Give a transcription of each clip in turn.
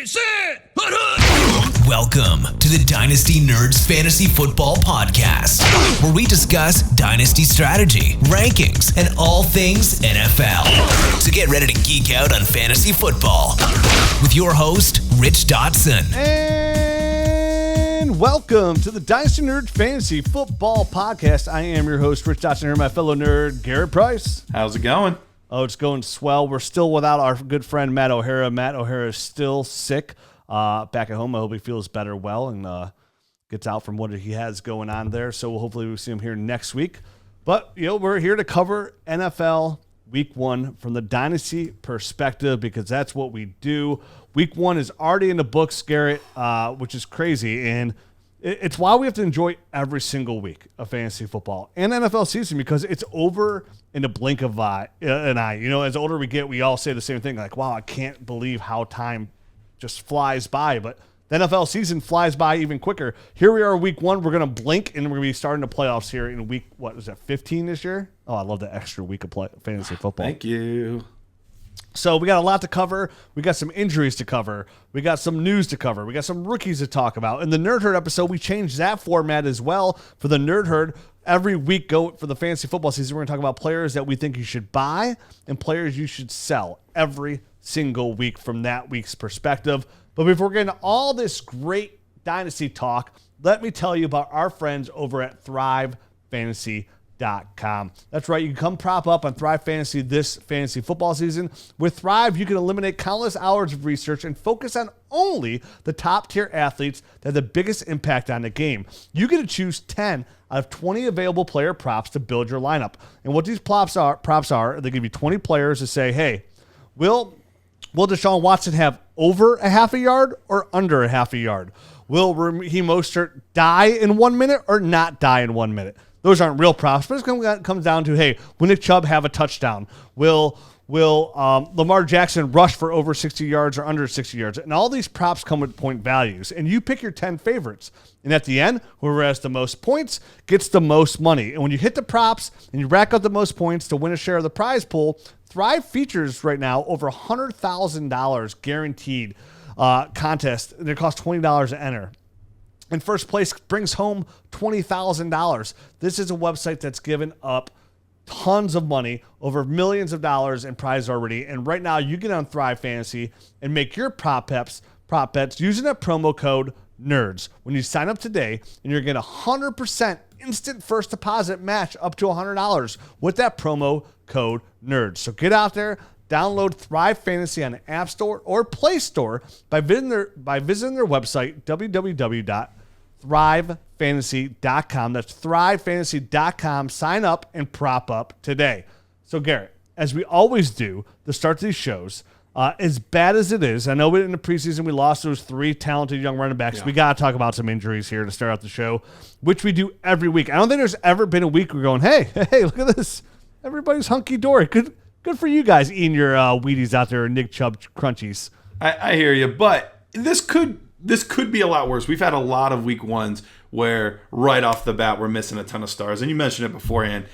Sit! Welcome to the Dynasty Nerds Fantasy Football Podcast, where we discuss Dynasty strategy, rankings, and all things NFL. So get ready to geek out on fantasy football with your host, Rich Dotson. And welcome to the Dynasty Nerds Fantasy Football Podcast. I am your host, Rich Dotson, here, my fellow nerd, Garrett Price. How's it going? Oh, it's going swell. We're still without our good friend, Matt O'Hara. Matt O'Hara is still sick back at home. I hope he feels better well and gets out from what he has going on there. So hopefully we'll see him here next week. But, we're here to cover NFL Week 1 from the Dynasty perspective because that's what we do. Week 1 is already in the books, Garrett, which is crazy. And it's why we have to enjoy every single week of fantasy football and NFL season because it's over in the blink of an eye. As the older we get, we all say the same thing, like, wow, I can't believe how time just flies by. But the NFL season flies by even quicker. Here we are, Week 1. We're going to blink, and we're going to be starting the playoffs here in week, 15 this year? Oh, I love the extra week of fantasy football. Thank you. So we got a lot to cover. We got some injuries to cover. We got some news to cover. We got some rookies to talk about. In the Nerd Herd episode, we changed that format as well for the Nerd Herd. Every week for the fantasy football season, we're going to talk about players that we think you should buy and players you should sell every single week from that week's perspective. But before getting to all this great Dynasty talk, let me tell you about our friends over at ThriveFantasy.com. That's right. You can come prop up on Thrive Fantasy this fantasy football season. With Thrive, you can eliminate countless hours of research and focus on only the top tier athletes that have the biggest impact on the game. You get to choose 10 out of 20 available player props to build your lineup. And what these props are, they give you 20 players to say, hey, will Deshaun Watson have over a half a yard or under a half a yard? Will Raheem Mostert die in 1 minute or not die in 1 minute? Those aren't real props, but it comes down to, hey, will Nick Chubb have a touchdown? Will Lamar Jackson rush for over 60 yards or under 60 yards? And all these props come with point values. And you pick your 10 favorites. And at the end, whoever has the most points gets the most money. And when you hit the props and you rack up the most points to win a share of the prize pool, Thrive features right now over $100,000 guaranteed contest. And it costs $20 to enter. And first place brings home $20,000. This is a website that's given up tons of money, over millions of dollars in prize already. And right now you get on Thrive Fantasy and make your prop bets using that promo code NERDS. When you sign up today, and you're getting 100% instant first deposit match up to $100 with that promo code NERDS. So get out there. Download Thrive Fantasy on the App Store or Play Store by visiting their website, www.thrivefantasy.com. That's thrivefantasy.com. Sign up and prop up today. So, Garrett, as we always do, the start of these shows, as bad as it is, I know in the preseason we lost those 3 talented young running backs. Yeah. We got to talk about some injuries here to start out the show, which we do every week. I don't think there's ever been a week we're going, hey, look at this. Everybody's hunky-dory. Good for you guys eating your Wheaties out there, Nick Chubb crunchies. I hear you, but this could be a lot worse. We've had a lot of week 1s where right off the bat we're missing a ton of stars, and you mentioned it beforehand.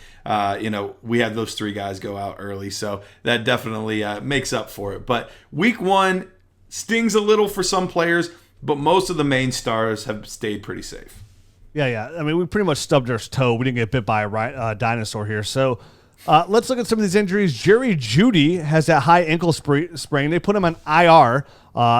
We had those 3 guys go out early, so that definitely makes up for it. But week 1 stings a little for some players, but most of the main stars have stayed pretty safe. Yeah. I mean, we pretty much stubbed our toe. We didn't get bit by a dinosaur here, so. Let's look at some of these injuries. Jerry Jeudy has that high ankle sprain. They put him on IR,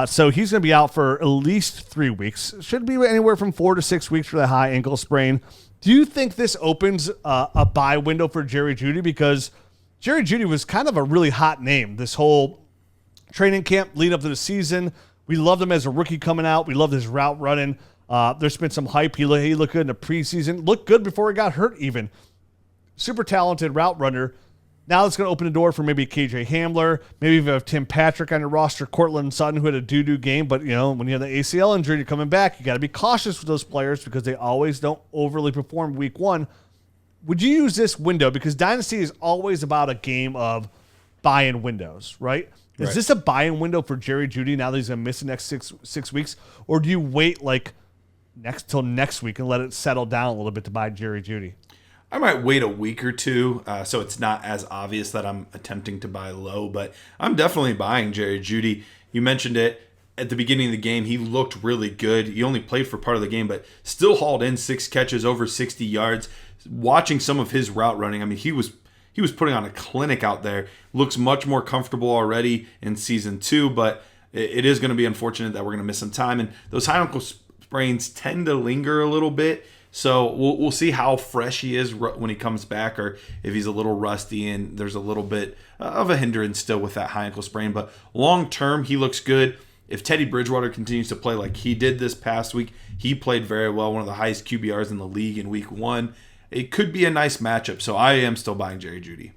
so he's going to be out for at least 3 weeks. Should be anywhere from 4 to 6 weeks for the high ankle sprain. Do you think this opens a buy window for Jerry Jeudy? Because Jerry Jeudy was kind of a really hot name this whole training camp lead up to the season. We loved him as a rookie coming out. We loved his route running. There's been some hype. He looked good in the preseason. Looked good before he got hurt even. Super talented route runner. Now it's going to open the door for maybe KJ Hamler. Maybe you have Tim Patrick on your roster, Cortland Sutton, who had a doo-doo game. But, when you have the ACL injury, you're coming back, you got to be cautious with those players because they always don't overly perform week 1. Would you use this window? Because Dynasty is always about a game of buy-in windows, right? Is this a buy-in window for Jerry Jeudy now that he's going to miss the next six weeks? Or do you wait till next week and let it settle down a little bit to buy Jerry Jeudy? I might wait a week or two so it's not as obvious that I'm attempting to buy low, but I'm definitely buying Jerry Jeudy. You mentioned it. at the beginning of the game, he looked really good. He only played for part of the game, but still hauled in 6 catches, over 60 yards. Watching some of his route running, I mean, he was putting on a clinic out there. Looks much more comfortable already in season 2, but it is going to be unfortunate that we're going to miss some time. And those high ankle sprains tend to linger a little bit. So we'll see how fresh he is when he comes back, or if he's a little rusty and there's a little bit of a hindrance still with that high ankle sprain. But long term, he looks good. If Teddy Bridgewater continues to play like he did this past week, he played very well, one of the highest QBRs in the league in week 1. It could be a nice matchup. So I am still buying Jerry Jeudy.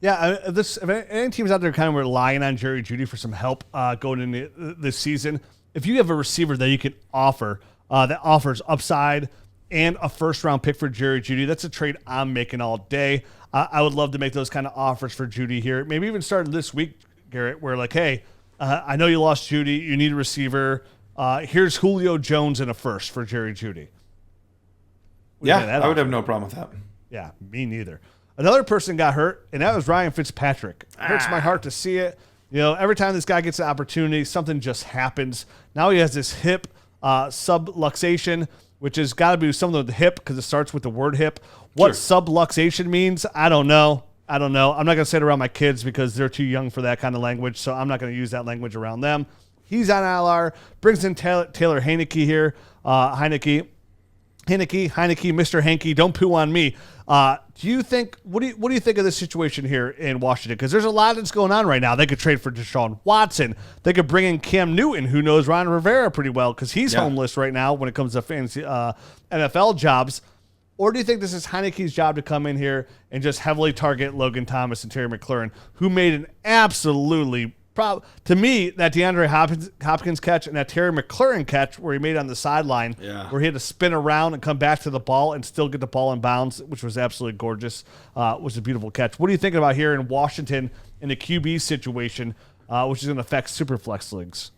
Yeah, if any teams out there kind of relying on Jerry Jeudy for some help going into this season, if you have a receiver that you can offer that offers upside and a first-round pick for Jerry Jeudy, that's a trade I'm making all day. I would love to make those kind of offers for Jeudy here. Maybe even starting this week, Garrett, where like, hey, I know you lost Jeudy. You need a receiver. Here's Julio Jones and a first for Jerry Jeudy. I would have no problem with that. Yeah, me neither. Another person got hurt, and that was Ryan Fitzpatrick. It hurts my heart to see it. You know, every time this guy gets an opportunity, something just happens. Now he has this hip subluxation, which has got to be something with the hip because it starts with the word hip. What subluxation means, I don't know. I'm not going to say it around my kids because they're too young for that kind of language, so I'm not going to use that language around them. He's on IR, brings in Taylor Heineke here. Heineke, Mr. Hanky, don't poo on me. What do you think of this situation here in Washington? Because there's a lot that's going on right now. They could trade for Deshaun Watson. They could bring in Cam Newton, who knows Ron Rivera pretty well because he's homeless right now when it comes to fantasy NFL jobs. Or do you think this is Heineke's job to come in here and just heavily target Logan Thomas and Terry McLaurin, who made an absolutely to me, that DeAndre Hopkins catch and that Terry McLaurin catch where he made on the sideline, where he had to spin around and come back to the ball and still get the ball in bounds, which was absolutely gorgeous, was a beautiful catch. What are you thinking about here in Washington in the QB situation, which is going to affect Superflex leagues?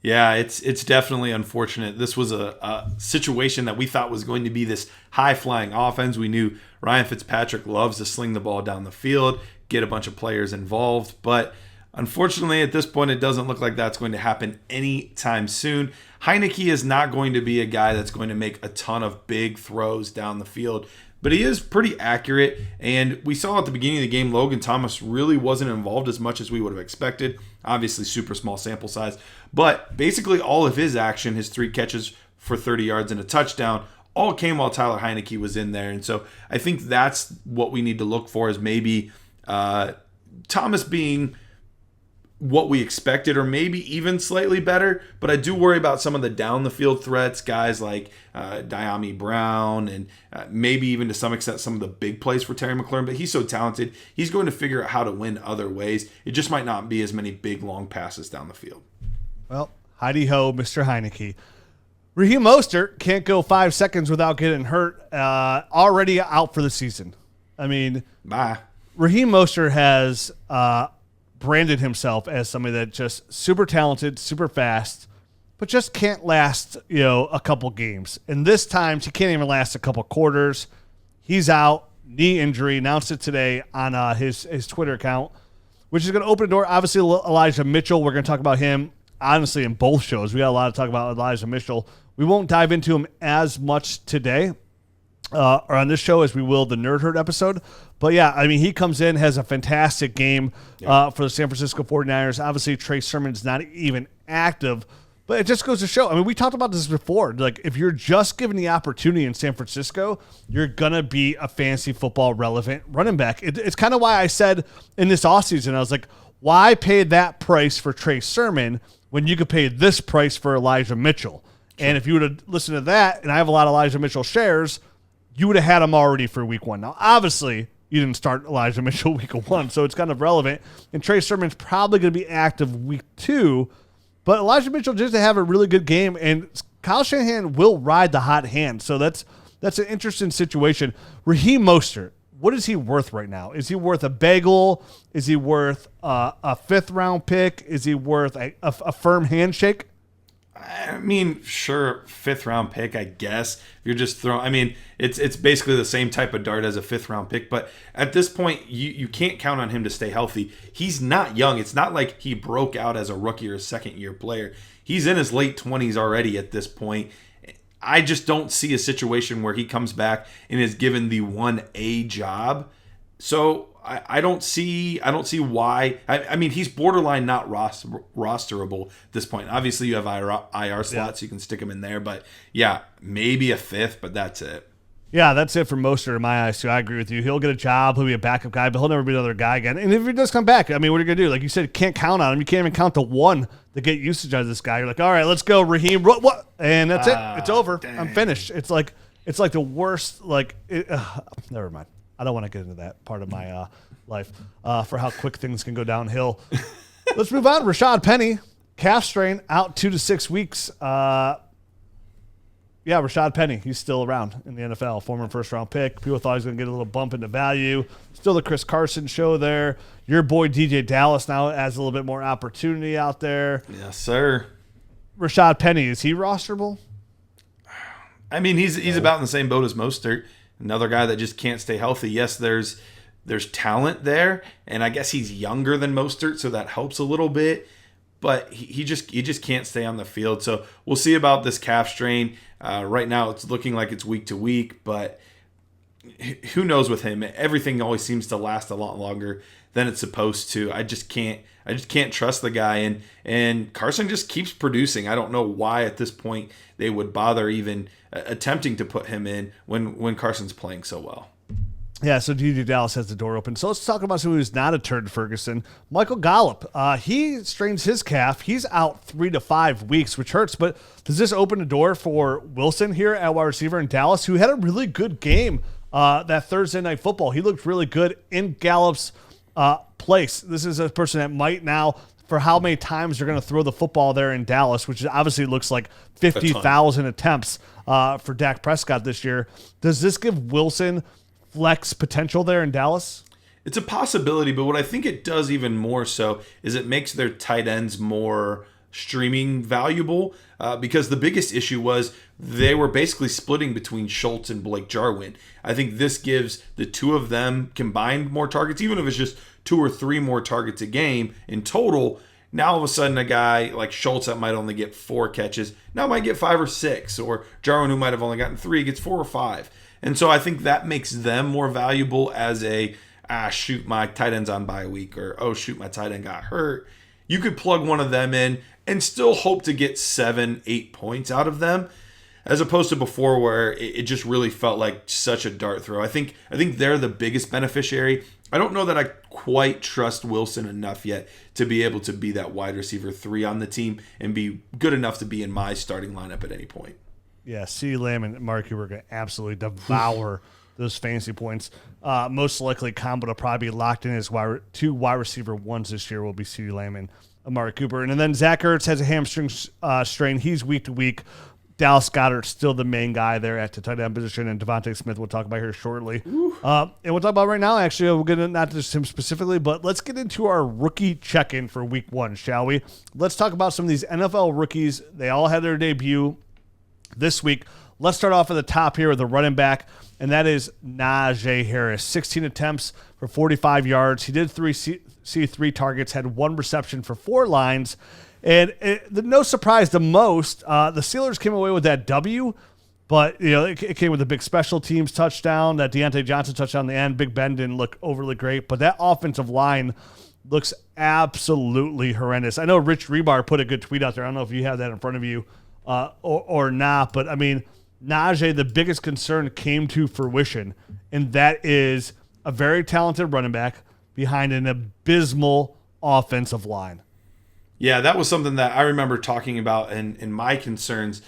Yeah, it's definitely unfortunate. This was a situation that we thought was going to be this high-flying offense. We knew Ryan Fitzpatrick loves to sling the ball down the field, get a bunch of players involved, but unfortunately, at this point, it doesn't look like that's going to happen anytime soon. Heineke is not going to be a guy that's going to make a ton of big throws down the field, but he is pretty accurate. And we saw at the beginning of the game, Logan Thomas really wasn't involved as much as we would have expected. Obviously, super small sample size. But basically, all of his action, his 3 catches for 30 yards and a touchdown, all came while Tyler Heineke was in there. And so I think that's what we need to look for, is maybe Thomas being what we expected, or maybe even slightly better. But I do worry about some of the down the field threats, guys like Diami Brown, and maybe even to some extent some of the big plays for Terry McLaurin. But he's so talented, he's going to figure out how to win other ways. It just might not be as many big long passes down the field. Well, Heidi-ho, Mr. Heineke. Raheem Mostert can't go 5 seconds without getting hurt. Already out for the season. I mean, bye. Raheem Mostert has branded himself as somebody that just super talented, super fast, but just can't last, a couple games. And this time, he can't even last a couple quarters. He's out, knee injury, announced it today on his Twitter account, which is going to open the door. Obviously, Elijah Mitchell, we're going to talk about him, honestly, in both shows. We got a lot to talk about Elijah Mitchell. We won't dive into him as much today or on this show as we will the Nerd Herd episode. But, yeah, I mean, he comes in, has a fantastic game for the San Francisco 49ers. Obviously, Trey Sermon's not even active, but it just goes to show. I mean, we talked about this before. Like, if you're just given the opportunity in San Francisco, you're going to be a fantasy football relevant running back. It's kind of why I said in this offseason, I was like, why pay that price for Trey Sermon when you could pay this price for Elijah Mitchell? Sure. And if you would have listened to that, and I have a lot of Elijah Mitchell shares, you would have had him already for week 1. Now, obviously, you didn't start Elijah Mitchell week 1, so it's kind of relevant. And Trey Sermon's probably going to be active week 2. But Elijah Mitchell just to have a really good game, and Kyle Shanahan will ride the hot hand. So that's an interesting situation. Raheem Mostert, what is he worth right now? Is he worth a bagel? Is he worth a 5th-round pick? Is he worth a firm handshake? I mean, sure, 5th round pick, I guess. If you're just throwing, I mean, it's basically the same type of dart as a 5th round pick. But at this point, you can't count on him to stay healthy. He's not young. It's not like he broke out as a rookie or a second-year player. He's in his late 20s already at this point. I just don't see a situation where he comes back and is given the 1A job. So I don't see why. I mean, he's borderline not rosterable at this point. Obviously, you have IR slots, so you can stick him in there. But yeah, maybe a 5th, but that's it. Yeah, that's it for Mostert in my eyes, too. I agree with you. He'll get a job. He'll be a backup guy, but he'll never be another guy again. And if he does come back, I mean, what are you going to do? Like you said, you can't count on him. You can't even count to 1 to get usage out of this guy. You're like, all right, let's go, Raheem. What? And that's it. It's over. Dang. I'm finished. It's like the worst. Never mind. I don't want to get into that part of my life for how quick things can go downhill. Let's move on. Rashad Penny, calf strain, out 2 to 6 weeks. Yeah, Rashad Penny, he's still around in the NFL, former first-round pick. People thought he was going to get a little bump into value. Still the Chris Carson show there. Your boy DJ Dallas now has a little bit more opportunity out there. Yes, sir. Rashad Penny, is he rosterable? I mean, he's about in the same boat as Mostert. Another guy that just can't stay healthy. Yes, there's talent there, and I guess he's younger than Mostert, so that helps a little bit. But he just can't stay on the field. So we'll see about this calf strain. Right now, it's looking like it's week to week, but who knows with him? Everything always seems to last a lot longer than it's supposed to. I just can't trust the guy, and Carson just keeps producing. I don't know why at this point they would bother even attempting to put him in when Carson's playing so well. Yeah, so DJ Dallas has the door open. So let's talk about someone who's not a turd Ferguson. Michael Gallup. He strains his calf. He's out 3 to 5 weeks, which hurts. But does this open the door for Wilson here at wide receiver in Dallas, who had a really good game that Thursday Night Football? He looked really good in Gallup's place. This is a person that might now, for how many times they're going to throw the football there in Dallas, which obviously looks like 50,000 attempts for Dak Prescott this year. Does this give Wilson flex potential there in Dallas? It's a possibility, but what I think it does even more so is it makes their tight ends more streaming valuable because the biggest issue was they were basically splitting between Schultz and Blake Jarwin. I think this gives the two of them combined more targets, even if it's just 2 or 3 more targets a game in total. Now all of a sudden a guy like Schultz that might only get 4 catches now might get 5 or 6, or Jarwin who might have only gotten 3 gets 4 or 5. And so I think that makes them more valuable as a, shoot, my tight end's on bye week, or, oh, shoot, my tight end got hurt. You could plug one of them in and still hope to get 7-8 points out of them, as opposed to before where it just really felt like such a dart throw. I think they're the biggest beneficiary. I don't know that I quite trust Wilson enough yet to be able to be that wide receiver 3 on the team and be good enough to be in my starting lineup at any point. Yeah, CeeDee Lamb and Mark Cooper are going to absolutely devour those fantasy points. Most likely, combo to probably be locked in as 2 wide receiver 1s this year will be CeeDee Lamb and Amari Cooper. And then Zach Ertz has a hamstring strain. He's week to week. Dallas Goedert's still the main guy there at the tight end position, and Devontae Smith we'll talk about here shortly. And we'll talk about right now, actually. We'll get into not just him specifically, but let's get into our rookie check-in for week 1, shall we? Let's talk about some of these NFL rookies. They all had their debut this week. Let's start off at the top here with the running back, and that is Najee Harris. 16 attempts for 45 yards. He did see 3 targets, had 1 reception for 4 lines. And no surprise, the Steelers came away with that W, but it came with a big special teams touchdown, that Deontay Johnson touchdown in the end. Big Ben didn't look overly great, but that offensive line looks absolutely horrendous. I know Rich Rebar put a good tweet out there. I don't know if you have that in front of you or not, but I mean, Najee, the biggest concern came to fruition, and that is a very talented running back behind an abysmal offensive line. Yeah, that was something that I remember talking about in my concerns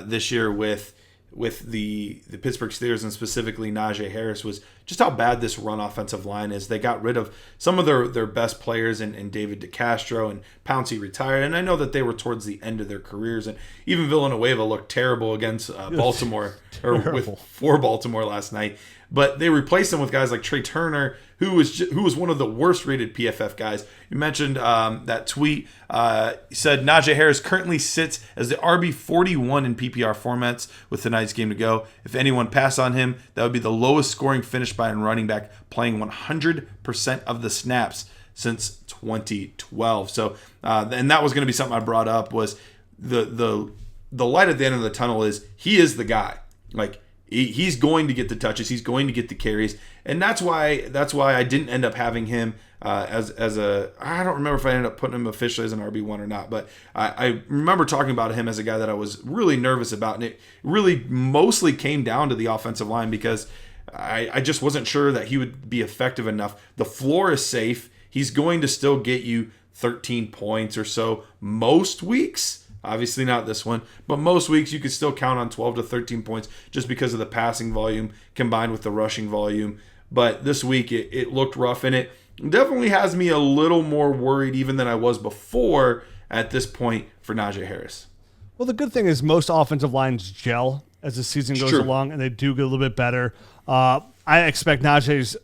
this year with the Pittsburgh Steelers, and specifically Najee Harris, was just how bad this run offensive line is. They got rid of some of their best players in David DeCastro, and Pouncey retired. And I know that they were towards the end of their careers, and even Villanueva looked terrible against Baltimore, or for Baltimore last night. but they replaced him with guys like Trey Turner, who was one of the worst rated PFF guys. You mentioned that tweet. He said Najee Harris currently sits as the RB 41 in PPR formats with tonight's game to go. If anyone passed on him, that would be the lowest scoring finish by a running back playing 100% of the snaps since 2012. So, and that was going to be something I brought up, was the light at the end of the tunnel is he is the guy. Like, he's going to get the touches, he's going to get the carries, and that's why I didn't end up having him as a, I don't remember if I ended up putting him officially as an RB1 or not, but I remember talking about him as a guy that I was really nervous about, and it really mostly came down to the offensive line because I just wasn't sure that he would be effective enough. The floor is safe. He's going to still get you 13 points or so most weeks. Obviously not this one, but most weeks you could still count on 12 to 13 points just because of the passing volume combined with the rushing volume. But this week it looked rough, and it definitely has me a little more worried even than I was before at this point for Najee Harris. Well, the good thing is most offensive lines gel as the season goes along, and they do get a little bit better. I expect Najee's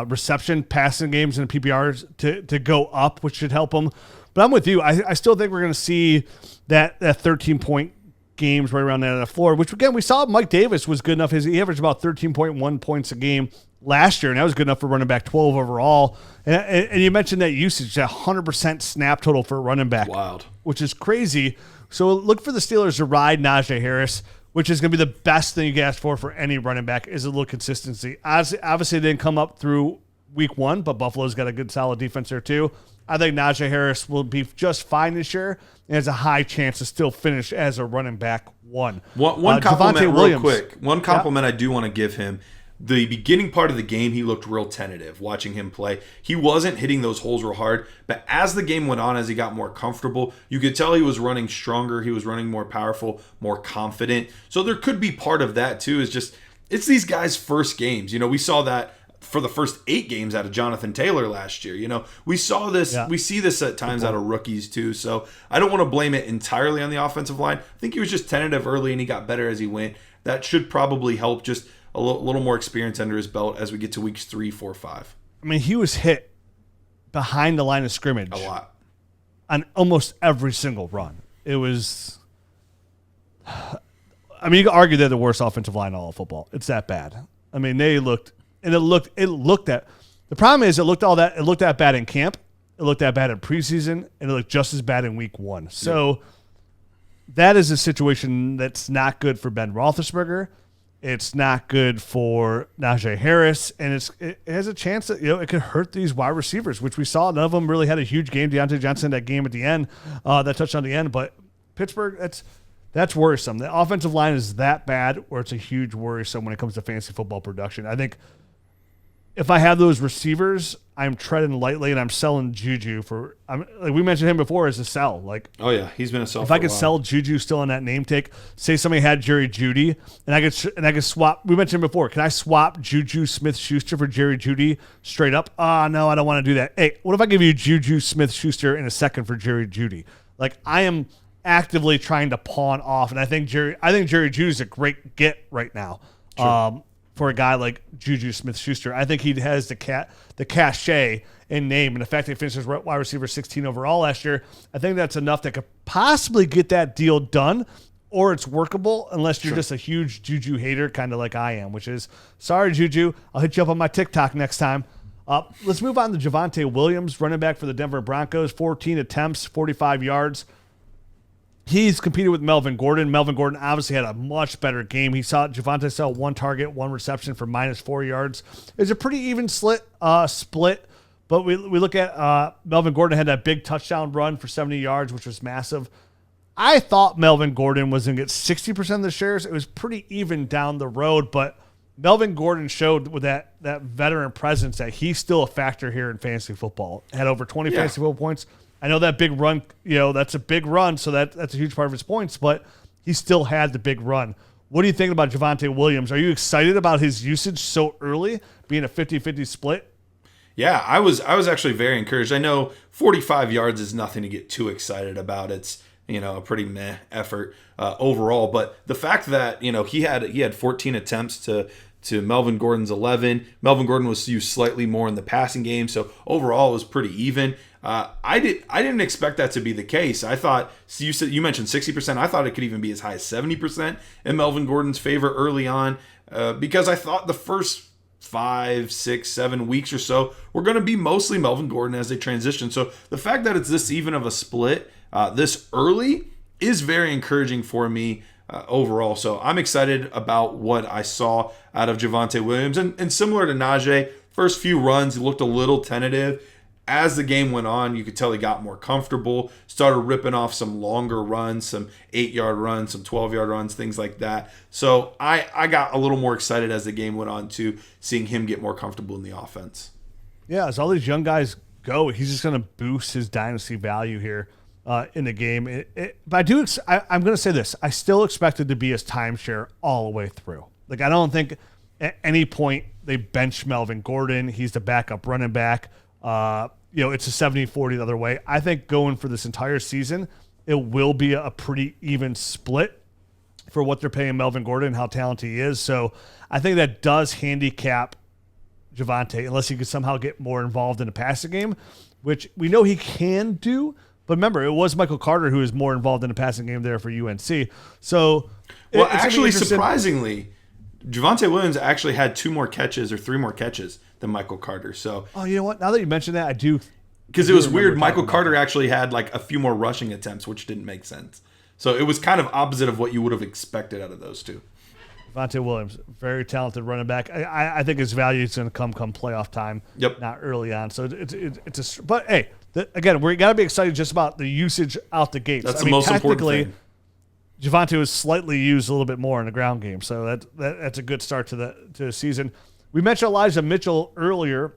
reception, passing games, and PPRs to go up, which should help him. But I'm with you. I still think we're going to see that 13-point games right around there on the floor, which, again, we saw Mike Davis was good enough. He averaged about 13.1 points a game last year, and that was good enough for running back 12 overall. And you mentioned that usage, that 100% snap total for a running back. Wild. Which is crazy. So look for the Steelers to ride Najee Harris, which is going to be the best thing you can ask for any running back, is a little consistency. Obviously, it didn't come up through week one, but Buffalo's got a good, solid defense there too. I think Najee Harris will be just fine this year and has a high chance to still finish as a running back one. One compliment real quick. One compliment I do want to give him. The beginning part of the game, he looked real tentative watching him play. He wasn't hitting those holes real hard, but as the game went on, as he got more comfortable, you could tell he was running stronger. He was running more powerful, more confident. So there could be part of that too, it's these guys' first games. We saw that for the first 8 games out of Jonathan Taylor last year. We saw this, we see this at times out of rookies too. So I don't want to blame it entirely on the offensive line. I think he was just tentative early and he got better as he went. That should probably help, just a little more experience under his belt as we get to weeks 3, 4, 5. I mean, he was hit behind the line of scrimmage a lot on almost every single run. It was, I mean, you could argue they're the worst offensive line in all of football. It's that bad. I mean, it looked that. The problem is it looked that bad in camp. It looked that bad in preseason, and it looked just as bad in week 1. So that is a situation that's not good for Ben Roethlisberger. It's not good for Najee Harris, and it has a chance that it could hurt these wide receivers, which we saw. None of them really had a huge game. Deontay Johnson, that game at the end, that touchdown at the end, but Pittsburgh, that's worrisome. The offensive line is that bad, where it's a huge worrisome when it comes to fantasy football production. I think if I have those receivers, I'm treading lightly and I'm selling Juju like we mentioned him before as a sell. Like, oh yeah, he's been a sell. If I could sell Juju still on that name take, say somebody had Jerry Jeudy, and I could swap. We mentioned him before. Can I swap Juju Smith-Schuster for Jerry Jeudy straight up? No, I don't want to do that. Hey, what if I give you Juju Smith-Schuster in a second for Jerry Jeudy? Like, I am actively trying to pawn off, and I think Jerry Jeudy is a great get right now. Sure. For a guy like Juju Smith-Schuster. I think he has the cachet and name, and the fact that he finished wide receiver 16 overall last year, I think that's enough that could possibly get that deal done, or it's workable unless you're just a huge Juju hater, kind of like I am, which is, sorry, Juju, I'll hit you up on my TikTok next time. Let's move on to Javonte Williams, running back for the Denver Broncos, 14 attempts, 45 yards. He's competed with Melvin Gordon. Melvin Gordon obviously had a much better game. Javonte saw 1 target, 1 reception for -4 yards. It's a pretty even split, but we look at Melvin Gordon had that big touchdown run for 70 yards, which was massive. I thought Melvin Gordon was going to get 60% of the shares. It was pretty even down the road, but Melvin Gordon showed with that veteran presence that he's still a factor here in fantasy football. Had over 20 fantasy football points. I know that big run, that's a big run, so that's a huge part of his points, but he still had the big run. What do you think about Javonte Williams? Are you excited about his usage so early, being a 50-50 split? Yeah, I was actually very encouraged. I know 45 yards is nothing to get too excited about. It's, a pretty meh effort overall, but the fact that, he had 14 attempts to to Melvin Gordon's 11. Melvin Gordon was used slightly more in the passing game, so overall it was pretty even. I didn't expect that to be the case. I thought, so you mentioned 60%. I thought it could even be as high as 70% in Melvin Gordon's favor early on, because I thought the first 5, 6, 7 weeks or so were going to be mostly Melvin Gordon as they transition. So the fact that it's this even of a split this early is very encouraging for me overall. So I'm excited about what I saw out of Javonte Williams. And similar to Najee, first few runs, he looked a little tentative. As the game went on, you could tell he got more comfortable, started ripping off some longer runs, some 8-yard runs, some 12-yard runs, things like that. So I got a little more excited as the game went on too, seeing him get more comfortable in the offense. Yeah, as all these young guys go, he's just going to boost his dynasty value here in the game. But I'm going to say this. I still expect it to be his timeshare all the way through. Like, I don't think at any point they bench Melvin Gordon. He's the backup running back. It's a 70-40 the other way. I think going for this entire season, it will be a pretty even split for what they're paying Melvin Gordon and how talented he is. So I think that does handicap Javonte unless he could somehow get more involved in the passing game, which we know he can do. But remember, it was Michael Carter who was more involved in the passing game there for UNC. So, well, actually, surprisingly, Javonte Williams actually had 2 more catches or 3 more catches than Michael Carter. So, oh, you know what? Now that you mention that, I do. Because it was weird. Michael Carter actually had like a few more rushing attempts, which didn't make sense. So it was kind of opposite of what you would have expected out of those two. Javonte Williams, very talented running back. I think his value is going to come playoff time. Yep. Not early on. So it's a. But hey, again, we got to be excited just about the usage out the gates. That's the most important thing. Javonte was slightly used a little bit more in the ground game, so that's a good start to the season. We mentioned Elijah Mitchell earlier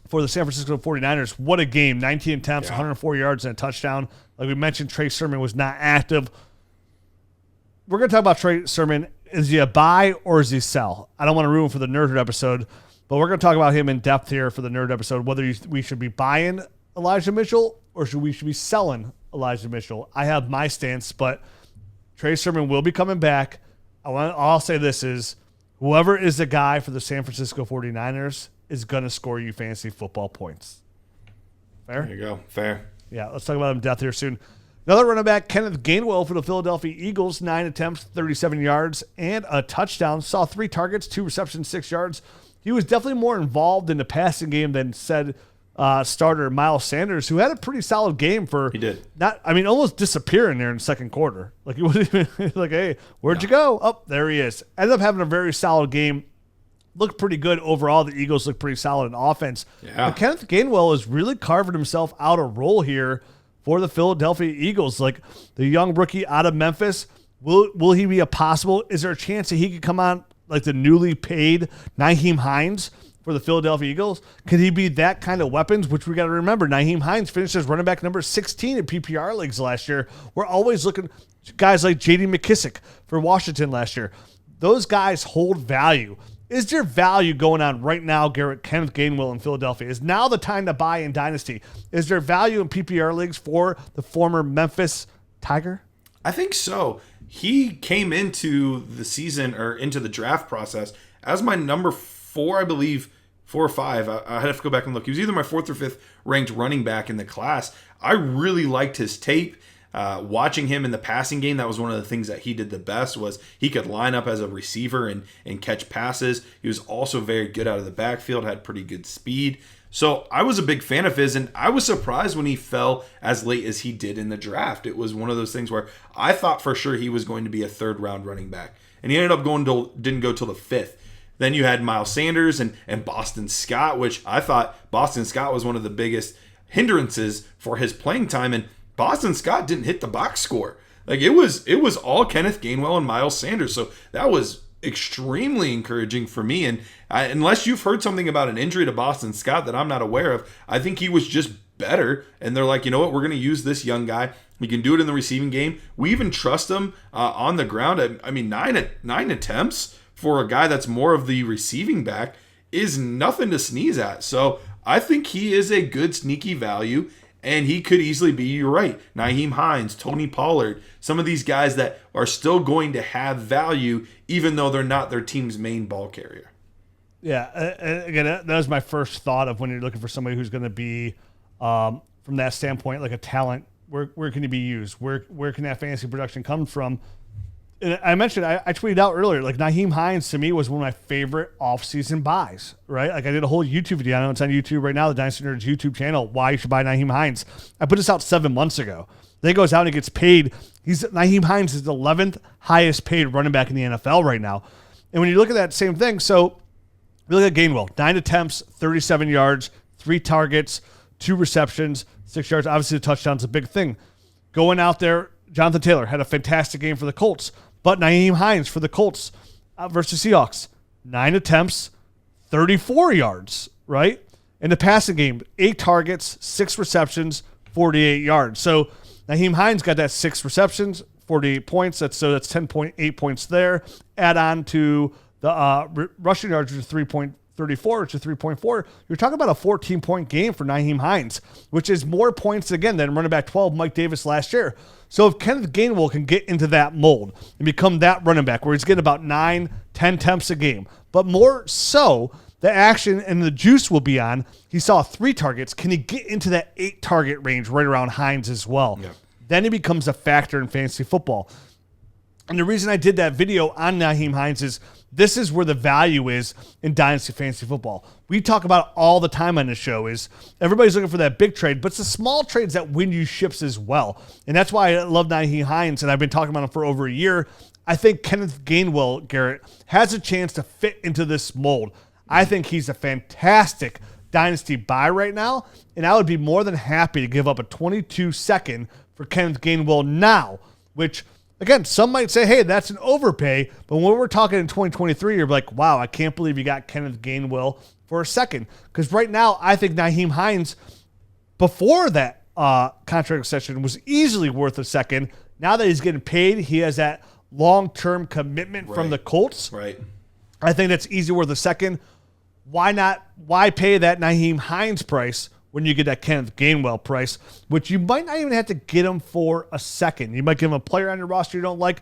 for the San Francisco 49ers. What a game. 19 attempts, 104 yards, and a touchdown. Like we mentioned, Trey Sermon was not active. We're going to talk about Trey Sermon. Is he a buy or is he sell? I don't want to ruin for the Nerd Herd episode, but we're going to talk about him in depth here for the Nerd episode, whether we should be buying Elijah Mitchell or should we be selling Elijah Mitchell. I have my stance, but Trey Sermon will be coming back. I'll say this is, whoever is the guy for the San Francisco 49ers is going to score you fantasy football points. Fair? There you go. Fair. Yeah, let's talk about him in depth here soon. Another running back, Kenneth Gainwell for the Philadelphia Eagles, 9 attempts, 37 yards, and a touchdown. Saw 3 targets, 2 receptions, 6 yards. He was definitely more involved in the passing game than said starter Miles Sanders, who had a pretty solid game for. He did. Almost disappearing there in the second quarter. Like he wasn't even like, hey, where'd you go? Oh, there he is. Ended up having a very solid game. Looked pretty good overall. The Eagles look pretty solid in offense. Yeah. But Kenneth Gainwell has really carved himself out a role here for the Philadelphia Eagles. Like the young rookie out of Memphis, will he be a possible? Is there a chance that he could come on like the newly paid Nyheim Hines for the Philadelphia Eagles? Could he be that kind of weapons? Which we got to remember, Nyheim Hines finished as running back number 16 in PPR leagues last year. We're always looking guys like J.D. McKissick for Washington last year. Those guys hold value. Is there value going on right now, Garrett, Kenneth Gainwell in Philadelphia? Is now the time to buy in Dynasty? Is there value in PPR leagues for the former Memphis Tiger? I think so. He came into the season or into the draft process as my number 4, I believe, 4 or 5. I have to go back and look. He was either my 4th or 5th ranked running back in the class. I really liked his tape. Watching him in the passing game, that was one of the things that he did the best, was he could line up as a receiver and catch passes. He was also very good out of the backfield, had pretty good speed. So I was a big fan of his, and I was surprised when he fell as late as he did in the draft. It was one of those things where I thought for sure he was going to be a 3rd-round running back, and he ended up didn't go till the 5th. Then you had Miles Sanders and Boston Scott, which I thought Boston Scott was one of the biggest hindrances for his playing time, and Boston Scott didn't hit the box score. Like it was all Kenneth Gainwell and Miles Sanders. So that was extremely encouraging for me. And unless you've heard something about an injury to Boston Scott that I'm not aware of, I think he was just better. And they're like, you know what? We're going to use this young guy. We can do it in the receiving game. We even trust him on the ground. I mean, nine attempts for a guy that's more of the receiving back is nothing to sneeze at. So I think he is a good sneaky value. And he could easily be, you're right, Nyheim Hines, Tony Pollard, some of these guys that are still going to have value even though they're not their team's main ball carrier. Yeah, again, that was my first thought of when you're looking for somebody who's going to be, from that standpoint, like a talent. Where can he be used? Where can that fantasy production come from? And I mentioned, I tweeted out earlier, like Nyheim Hines to me was one of my favorite offseason buys, right? Like I did a whole YouTube video. I know it's on YouTube right now, the Dynasty Nerds YouTube channel, why you should buy Nyheim Hines. I put this out 7 months ago. Then he goes out and he gets paid. Nyheim Hines is the 11th highest paid running back in the NFL right now. And when you look at that same thing, so we look at Gainwell, 9 attempts, 37 yards, 3 targets, 2 receptions, 6 yards. Obviously, the touchdown's a big thing. Going out there, Jonathan Taylor had a fantastic game for the Colts. But Nyheim Hines for the Colts versus Seahawks, 9 attempts, 34 yards, right? In the passing game, 8 targets, 6 receptions, 48 yards. So Nyheim Hines got that 6 receptions, 48 points. That's 10.8 points there. Add on to the rushing yards, which is 3.34, which is 3.4. You're talking about a 14-point game for Nyheim Hines, which is more points, again, than running back 12 Mike Davis last year. So if Kenneth Gainwell can get into that mold and become that running back where he's getting about 9, 10 attempts a game, but more so, the action and the juice will be on. He saw 3 targets. Can he get into that 8 target range right around Hines as well? Yeah. Then he becomes a factor in fantasy football. And the reason I did that video on Nyheim Hines is this is where the value is in Dynasty Fantasy Football. We talk about it all the time on the show is everybody's looking for that big trade, but it's the small trades that win you ships as well. And that's why I love Nyheim Hines, and I've been talking about him for over a year. I think Kenneth Gainwell, Garrett, has a chance to fit into this mold. I think he's a fantastic Dynasty buy right now, and I would be more than happy to give up a 22-second for Kenneth Gainwell now, which – again, some might say, hey, that's an overpay. But when we're talking in 2023, you're like, wow, I can't believe you got Kenneth Gainwell for a second. Because right now, I think Nyheim Hines, before that contract extension, was easily worth a second. Now that he's getting paid, he has that long-term commitment from the Colts. Right. I think that's easy worth a second. Why not? Why pay that Nyheim Hines price when you get that Kenneth Gainwell price, which you might not even have to get him for a second. You might give him a player on your roster you don't like.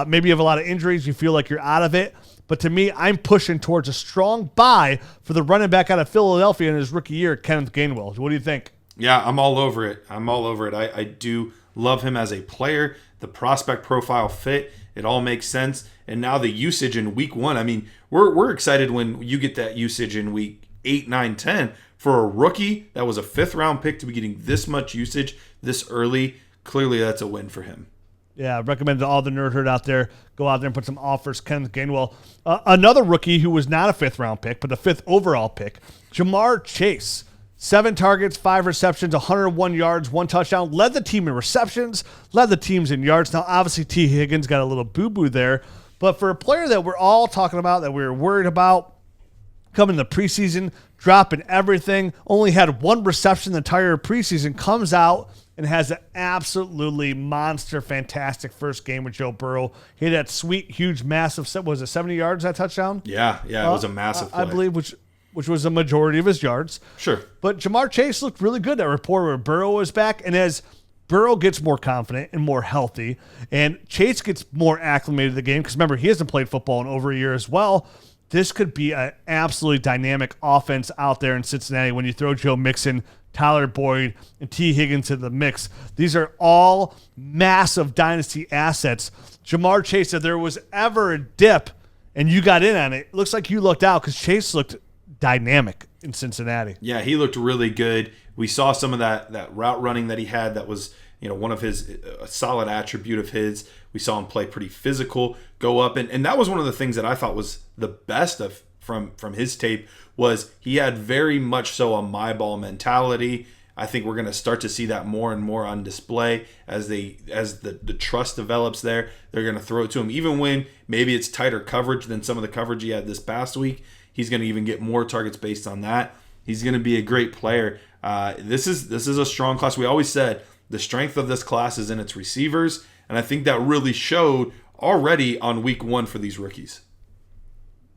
Maybe you have a lot of injuries. You feel like you're out of it. But to me, I'm pushing towards a strong buy for the running back out of Philadelphia in his rookie year, Kenneth Gainwell. What do you think? Yeah, I'm all over it. I do love him as a player. The prospect profile fit. It all makes sense. And now the usage in week 1. I mean, we're excited when you get that usage in week 8, 9, 10. For a rookie that was a 5th-round pick to be getting this much usage this early, clearly that's a win for him. Yeah, I recommend to all the nerd herd out there, go out there and put some offers. Kenneth Gainwell, another rookie who was not a 5th-round pick, but the 5th overall pick, Jamar Chase. 7 targets, 5 receptions, 101 yards, 1 touchdown. Led the team in receptions, led the teams in yards. Now, obviously, T. Higgins got a little boo-boo there. But for a player that we're all talking about, that we were worried about, coming in the preseason, dropping everything, only had 1 reception the entire preseason, comes out and has an absolutely monster, fantastic first game with Joe Burrow. He had that sweet, huge, massive, was it 70 yards, that touchdown? Yeah, it was a massive play. I believe, which was the majority of his yards. Sure. But Jamar Chase looked really good. That report where Burrow was back, and as Burrow gets more confident and more healthy, and Chase gets more acclimated to the game, because remember, he hasn't played football in over a year as well. This could be an absolutely dynamic offense out there in Cincinnati when you throw Joe Mixon, Tyler Boyd, and T. Higgins into the mix. These are all massive dynasty assets. Jamar Chase, if there was ever a dip and you got in on it, looks like you looked out because Chase looked dynamic in Cincinnati. Yeah, he looked really good. We saw some of that route running that he had that was one of his a solid attribute of his. We saw him play pretty physical, go up, and that was one of the things that I thought was the best of from his tape was he had very much so a my ball mentality. I think we're going to start to see that more and more on display as the trust develops there. They're going to throw it to him even when maybe it's tighter coverage than some of the coverage he had this past week. He's going to even get more targets based on that. He's going to be a great player. This is a strong class. We always said the strength of this class is in its receivers, and I think that really showed already on week 1 for these rookies.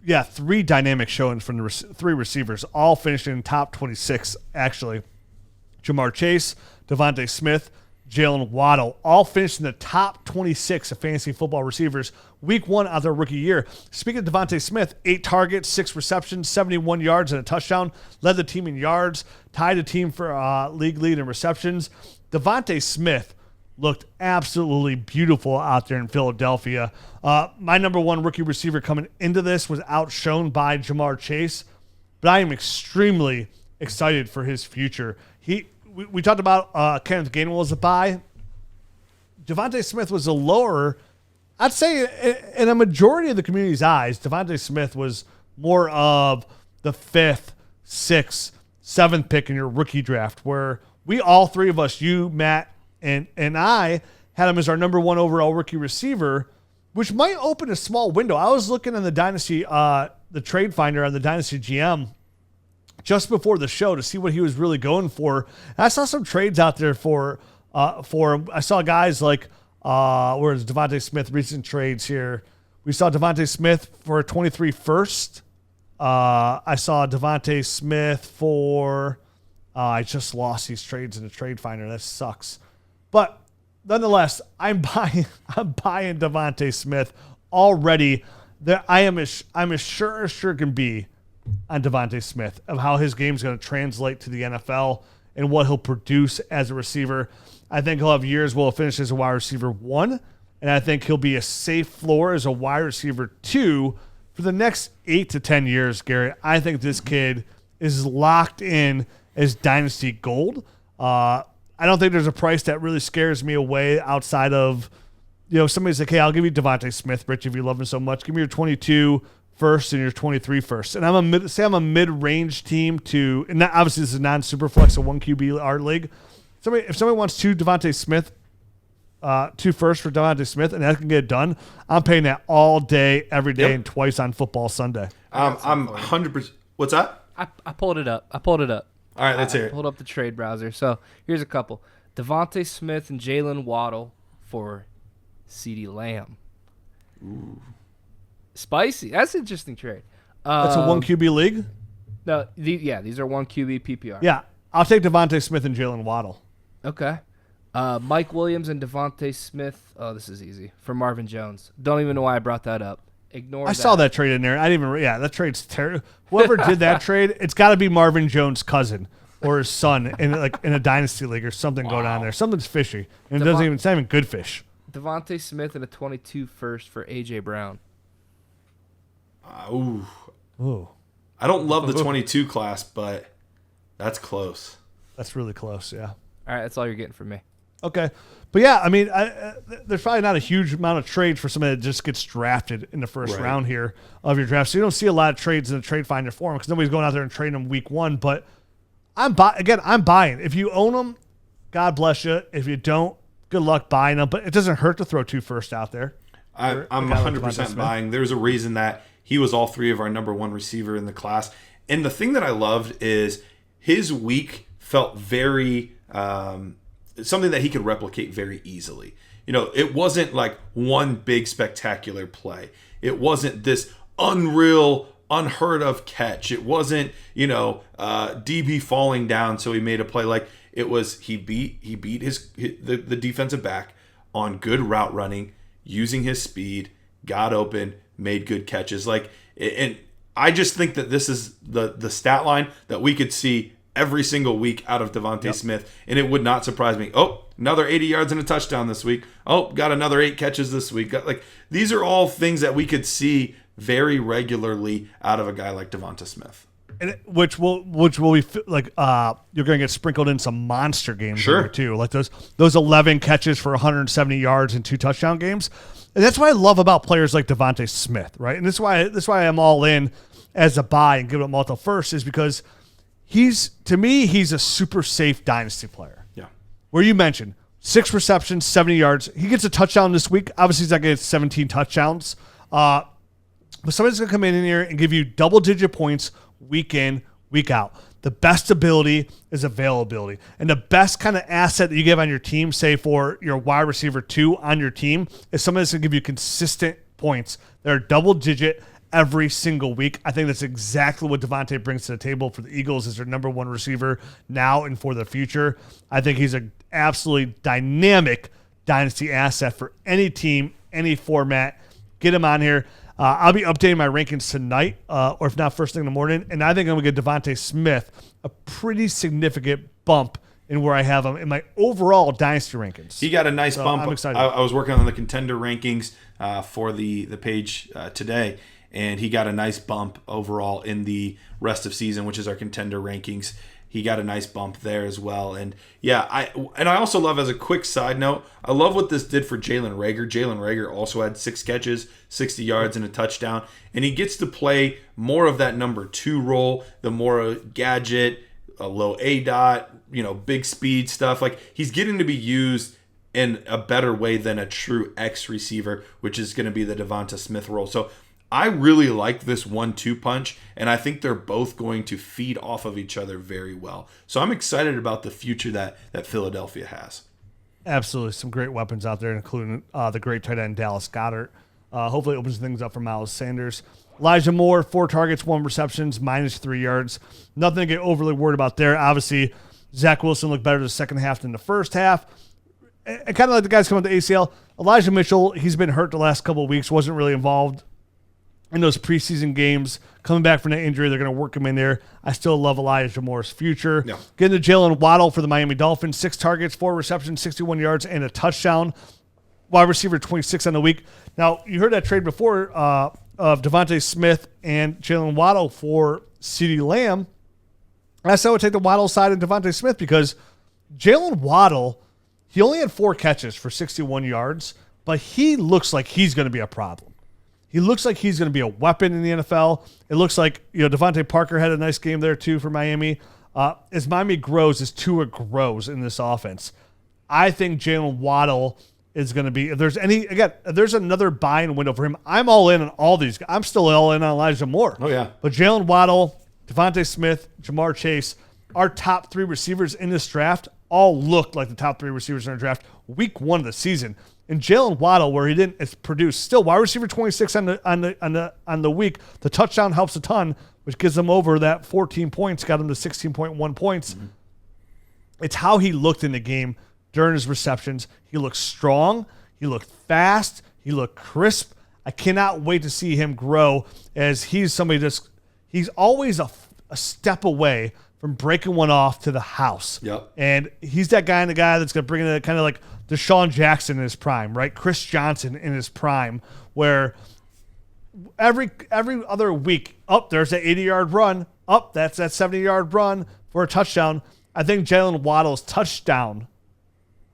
Yeah, 3 dynamic showings from the 3 receivers, all finishing in top 26, actually. Jamar Chase, Devontae Smith, Jalen Waddle, all finished in the top 26 of fantasy football receivers week one of their rookie year. Speaking of Devontae Smith, 8 targets, 6 receptions, 71 yards, and a touchdown. Led the team in yards, tied the team for league lead in receptions. Devontae Smith looked absolutely beautiful out there in Philadelphia. My number one rookie receiver coming into this was outshone by Jamar Chase, but I am extremely excited for his future. We talked about Kenneth Gainwell as a buy. Devontae Smith was a lower. I'd say in a majority of the community's eyes, Devontae Smith was more of the 5th, 6th, 7th pick in your rookie draft, where we all three of us, you, Matt, and I, had him as our number one overall rookie receiver, which might open a small window. I was looking in the Dynasty, the trade finder on the Dynasty GM just before the show to see what he was really going for. And I saw some trades out there for him. I saw guys like, where's Devontae Smith, recent trades here. We saw Devontae Smith for a 23 first. I saw Devontae Smith for, I just lost these trades in the trade finder. That sucks. But nonetheless, I'm buying Devontae Smith already. I'm as sure as sure can be on Devontae Smith of how his game's going to translate to the NFL and what he'll produce as a receiver. I think he'll have years where he'll finish as a wide receiver 1, and I think he'll be a safe floor as a wide receiver 2 for the next 8 to 10 years, Garrett. I think this kid is locked in as Dynasty gold. I don't think there's a price that really scares me away outside of, somebody's like, hey, I'll give you Devontae Smith, Rich, if you love him so much. Give me your 22 first and your 23 first. And I'm a mid-range team and obviously this is non-super flex, a 1 QB art league. If somebody wants 2 Devontae Smith, 2 first for Devontae Smith, and that can get it done, I'm paying that all day, every day, and twice on football Sunday. I'm 100%. What's that? I pulled it up. All right, let's hear it. I pulled up the trade browser. So here's a couple. Devontae Smith and Jalen Waddle for CeeDee Lamb. Ooh. Spicy. That's an interesting trade. That's a 1 QB league? No, these are 1 QB PPR. Yeah, I'll take Devontae Smith and Jalen Waddle. Okay. Mike Williams and Devontae Smith. Oh, this is easy. For Marvin Jones. Don't even know why I brought that up. Ignore that. I saw that trade in there. I didn't even. Yeah, that trade's terrible. Whoever did that trade, it's got to be Marvin Jones' cousin or his son in a dynasty league or something going on there. Something's fishy, and it's not even good fish. Devontae Smith and a 22 first for AJ Brown. Ooh. I don't love the 22 class, but that's close. That's really close. Yeah. All right, that's all you're getting from me. Okay. But yeah, I mean, there's probably not a huge amount of trades for somebody that just gets drafted in the first round here of your draft. So you don't see a lot of trades in the trade finder forum because nobody's going out there and trading them week 1. But I'm buying. If you own them, God bless you. If you don't, good luck buying them. But it doesn't hurt to throw 2 first out there. I'm 100% buying. There's a reason that he was all 3 of our number 1 receiver in the class. And the thing that I loved is his week felt very something that he could replicate very easily. It wasn't like one big spectacular play. It wasn't this unreal, unheard of catch. It wasn't, DB falling down so he made a play. Like it was he beat the defensive back on good route running, using his speed, got open, made good catches. And I just think that this is the stat line that we could see every single week out of Devontae Smith, and it would not surprise me. Oh, another 80 yards and a touchdown this week. Oh, got another 8 catches this week. These are all things that we could see very regularly out of a guy like Devontae Smith. And which will be like you're going to get sprinkled in some monster games here too, like those 11 catches for 170 yards and 2 touchdown games. And that's what I love about players like Devontae Smith, right? And this is why I'm all in as a buy and give him multiple first is because he's a super safe dynasty player. Yeah. Where you mentioned 6 receptions, 70 yards. He gets a touchdown this week. Obviously, he's not going to get 17 touchdowns. But somebody's going to come in here and give you double-digit points week in, week out. The best ability is availability. And the best kind of asset that you give on your team, say for your wide receiver 2 on your team, is somebody that's going to give you consistent points that are double-digit every single week. I think that's exactly what Devontae brings to the table for the Eagles as their number 1 receiver now and for the future. I think he's an absolutely dynamic dynasty asset for any team, any format. Get him on here. I'll be updating my rankings tonight, or if not first thing in the morning. And I think I'm going to give Devontae Smith a pretty significant bump in where I have him in my overall dynasty rankings. He got a nice bump. I'm excited. I was working on the contender rankings for the page today, and he got a nice bump overall in the rest of season, which is our contender rankings. He got a nice bump there as well. And yeah, I also love, as a quick side note, I love what this did for Jalen Reagor. Jalen Reagor also had 6 catches, 60 yards, and a touchdown. And he gets to play more of that number 2 role, the more gadget, a low A dot, big speed stuff. Like, he's getting to be used in a better way than a true X receiver, which is going to be the Devonta Smith role. So I really like this 1-2 punch, and I think they're both going to feed off of each other very well. So I'm excited about the future that Philadelphia has. Absolutely. Some great weapons out there, including the great tight end Dallas Goedert. Hopefully it opens things up for Miles Sanders. Elijah Moore, 4 targets, 1 receptions, -3 yards. Nothing to get overly worried about there. Obviously, Zach Wilson looked better the second half than the first half. And kind of like the guys coming with the ACL, Elijah Mitchell, he's been hurt the last couple of weeks, wasn't really involved in those preseason games. Coming back from that injury, they're going to work him in there. I still love Elijah Moore's future. Yeah. Getting to Jalen Waddle for the Miami Dolphins, 6 targets, 4 receptions, 61 yards, and a touchdown. Wide receiver 26 on the week. Now, you heard that trade before of Devontae Smith and Jalen Waddle for CeeDee Lamb. I said I would take the Waddle side and Devontae Smith because Jalen Waddle, he only had 4 catches for 61 yards, but he looks like he's going to be a problem. He looks like he's going to be a weapon in the NFL. It looks like, Devontae Parker had a nice game there too for Miami. As Miami grows, as Tua grows in this offense, I think Jalen Waddle is going to be, if there's another buying window for him, I'm all in on all these. I'm still all in on Elijah Moore. Oh, yeah. But Jalen Waddle, Devontae Smith, Jamar Chase, our top 3 receivers in this draft all looked like the top 3 receivers in our draft week 1 of the season. And Jalen Waddle, where he didn't produce, still wide receiver 26 on the week. The touchdown helps a ton, which gives them over that 14 points, got him to 16.1 points. Mm-hmm. It's how he looked in the game during his receptions. He looked strong. He looked fast. He looked crisp. I cannot wait to see him grow, as he's somebody he's always a step away from breaking one off to the house. Yep. And he's that guy that's going to bring in kind of like Deshaun Jackson in his prime, right? Chris Johnson in his prime, where every other week, there's that 80-yard run. That's that 70-yard run for a touchdown. I think Jalen Waddle's touchdown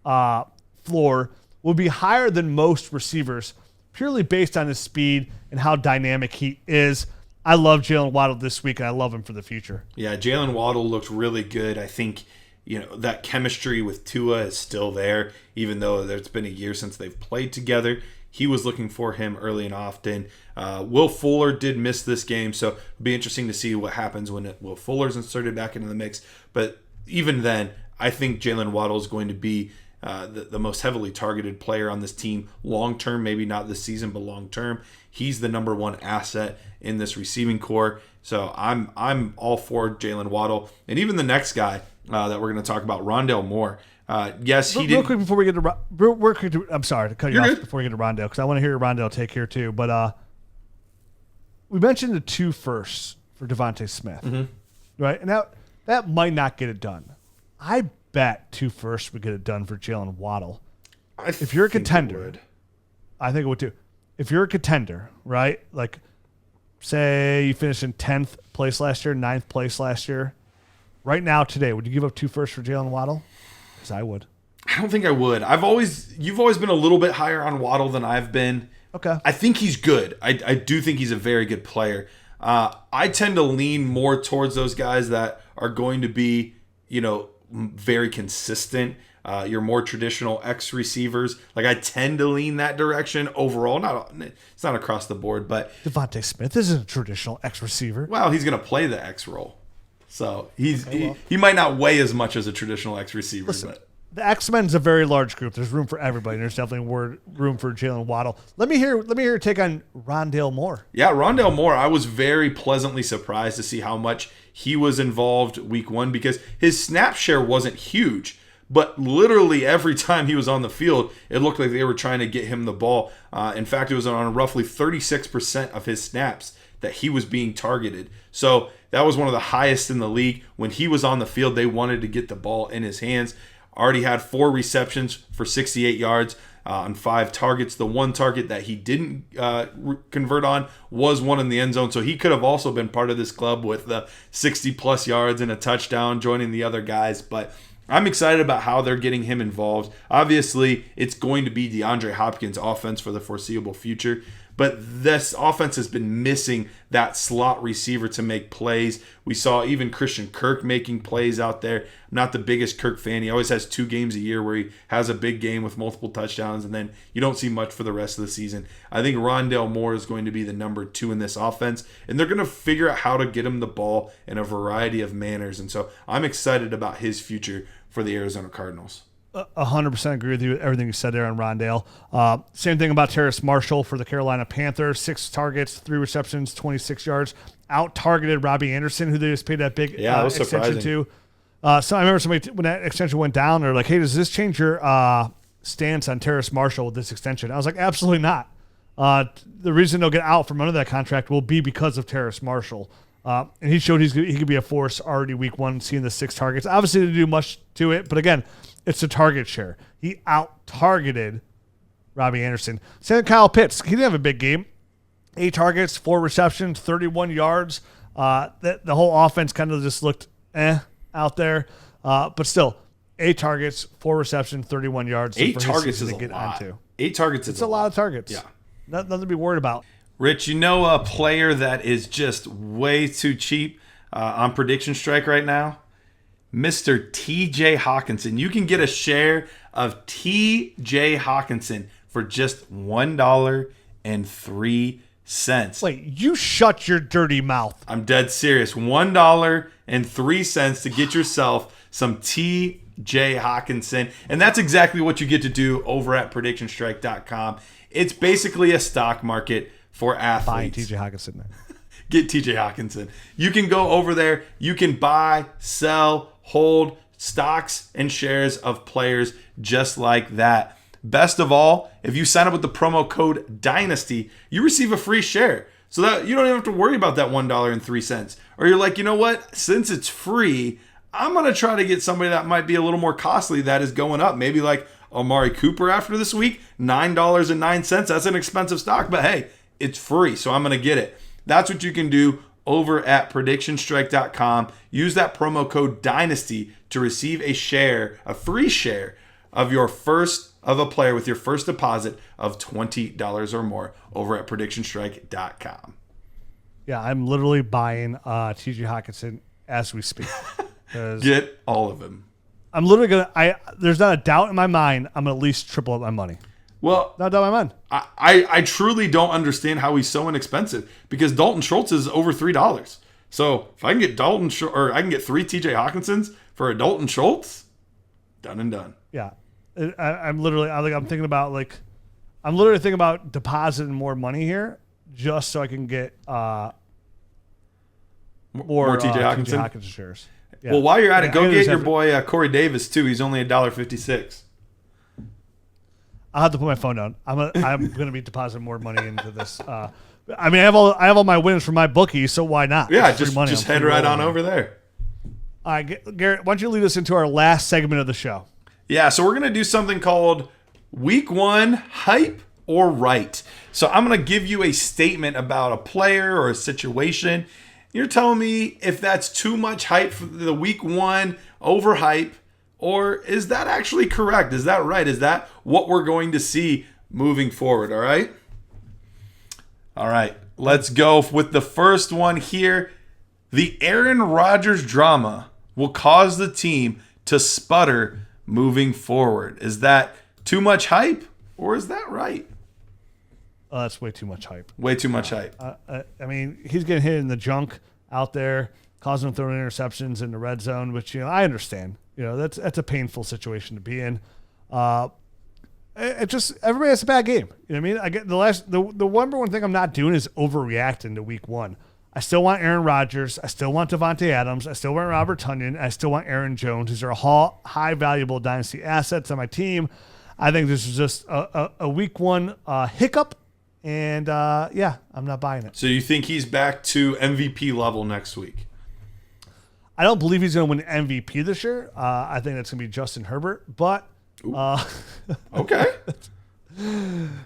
floor will be higher than most receivers, purely based on his speed and how dynamic he is. I love Jalen Waddle this week, and I love him for the future. Yeah, Jalen Waddle looked really good. I think, that chemistry with Tua is still there, even though it's been a year since they've played together. He was looking for him early and often. Will Fuller did miss this game, so it'll be interesting to see what happens when Will Fuller's inserted back into the mix. But even then, I think Jalen Waddle is going to be the most heavily targeted player on this team long-term, maybe not this season, but long-term. He's the number 1 asset in this receiving core. So I'm all for Jalen Waddle. And even the next guy that we're going to talk about, Rondale Moore. Yes, he did. Real quick before we get to I'm sorry to cut you off before we get to Rondale, because I want to hear your Rondale take here too. But we mentioned the 2 firsts for Devontae Smith, right? And that might not get it done. I bet 2 firsts would get it done for Jalen Waddle. If you're a contender, I think it would too. If you're a contender, right? Like, say you finished in 10th place last year, 9th place last year. Right now, today, would you give up 2 firsts for Jalen Waddle? Because I would. I don't think I would. You've always been a little bit higher on Waddle than I've been. Okay. I think he's good. I do think he's a very good player. I tend to lean more towards those guys that are going to be, very consistent. Your more traditional X receivers. Like, I tend to lean that direction overall. It's not across the board, but Devontae Smith isn't a traditional X receiver. Well, he's going to play the X role. So he might not weigh as much as a traditional X receiver. Listen, but the X-Men's a very large group. There's room for everybody. There's definitely room for Jalen Waddle. Let me hear your take on Rondale Moore. Yeah, Rondale Moore, I was very pleasantly surprised to see how much he was involved week 1, because his snap share wasn't huge, but literally every time he was on the field, it looked like they were trying to get him the ball. In fact, it was on roughly 36% of his snaps that he was being targeted. So that was one of the highest in the league. When he was on the field, they wanted to get the ball in his hands. Already had 4 receptions for 68 yards on 5 targets. The one target that he didn't convert on was one in the end zone. So he could have also been part of this club with the 60-plus yards and a touchdown, joining the other guys. But I'm excited about how they're getting him involved. Obviously, it's going to be DeAndre Hopkins' offense for the foreseeable future. But this offense has been missing that slot receiver to make plays. We saw even Christian Kirk making plays out there. I'm not the biggest Kirk fan. He always has 2 games a year where he has a big game with multiple touchdowns, and then you don't see much for the rest of the season. I think Rondale Moore is going to be the number 2 in this offense, and they're going to figure out how to get him the ball in a variety of manners. And so I'm excited about his future for the Arizona Cardinals. 100% agree with you with everything you said there on Rondale. Same thing about Terrace Marshall for the Carolina Panthers. 6 targets, 3 receptions, 26 yards. Out-targeted Robbie Anderson, who they just paid that big that was extension surprising. to. So I remember somebody, when that extension went down, they're like, hey, does this change your stance on Terrace Marshall with this extension? I was like, absolutely not. The reason they'll get out from under that contract will be because of Terrace Marshall. And he showed he could be a force already week 1, seeing the 6 targets. Obviously, they didn't do much to it, but again, it's the target share. He out-targeted Robbie Anderson. Same with Kyle Pitts. He didn't have a big game. 8 targets, 4 receptions, 31 yards. The whole offense kind of just looked out there. But still, 8 targets, 4 receptions, 31 yards. 8 targets is a lot. 8 targets is a lot of targets. Yeah. Nothing to be worried about. Rich, you know a player that is just way too cheap on Prediction Strike right now? Mr. TJ Hawkinson. You can get a share of TJ Hawkinson for just $1.03. Wait, you shut your dirty mouth. I'm dead serious. $1.03 to get yourself some TJ Hawkinson. And that's exactly what you get to do over at PredictionStrike.com. It's basically a stock market for athletes. Buying TJ Hawkinson. Get TJ Hawkinson. You can go over there. You can buy, sell, hold stocks and shares of players just like that. Best of all, if you sign up with the promo code Dynasty, you receive a free share. So that you don't even have to worry about that $1.03. Or you're like, you know what? Since it's free, I'm going to try to get somebody that might be a little more costly that is going up. Maybe like Amari Cooper after this week, $9.09. That's an expensive stock, but hey, it's free, so I'm going to get it. That's what you can do over at PredictionStrike.com. Use that promo code Dynasty to receive a free share of a player with your first deposit of $20 or more over at PredictionStrike.com. Yeah, I'm literally buying TJ Hawkinson as we speak. Get all of him. I'm literally there's not a doubt in my mind I'm going to at least triple up my money. Well, not doubt in my mind. I truly don't understand how he's so inexpensive because Dalton Schultz is over $3. So if I can get I can get 3 TJ Hawkinsons for a Dalton Schultz, done and done. Yeah, I'm thinking about depositing more money here just so I can get more TJ Hawkinson shares. Yeah. Well, while you're at it, go get your boy Corey Davis too. He's only $1.56. I'll have to put my phone down. I'm gonna be depositing more money into this. I have all my wins from my bookie, so why not? Yeah, just head right on over there. All right, Garrett, why don't you lead us into our last segment of the show? Yeah, so we're gonna do something called Week 1 Hype or Right. So I'm gonna give you a statement about a player or a situation. You're telling me if that's too much hype for the Week 1 overhype. Or is that actually correct? Is that right? Is that what we're going to see moving forward? All right? All right. Let's go with the first one here. The Aaron Rodgers drama will cause the team to sputter moving forward. Is that too much hype? Or is that right? That's way too much hype. Way too much hype. He's getting hit in the junk out there, causing him throwing interceptions in the red zone, which, I understand. That's a painful situation to be in. It just everybody has a bad game. You know what I mean? I get the number one thing I'm not doing is overreacting to Week 1. I still want Aaron Rodgers. I still want Devontae Adams. I still want Robert Tonyan. I still want Aaron Jones. These are all high valuable dynasty assets on my team. I think this is just a week one hiccup. And, I'm not buying it. So you think he's back to MVP level next week? I don't believe he's going to win MVP this year. I think that's going to be Justin Herbert. But okay.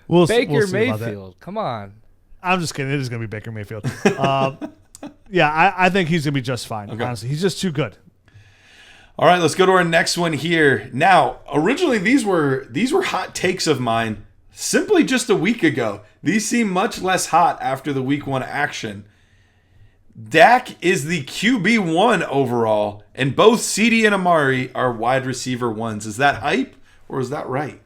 we'll Baker see about that. Mayfield. Come on. I'm just kidding. It is going to be Baker Mayfield. I think he's going to be just fine. Okay. Honestly, he's just too good. All right, let's go to our next one here. Now, originally these were hot takes of mine simply just a week ago. These seem much less hot after the week one action. Dak is the QB1 overall, and both CD and Amari are wide receiver ones. Is that hype or is that right?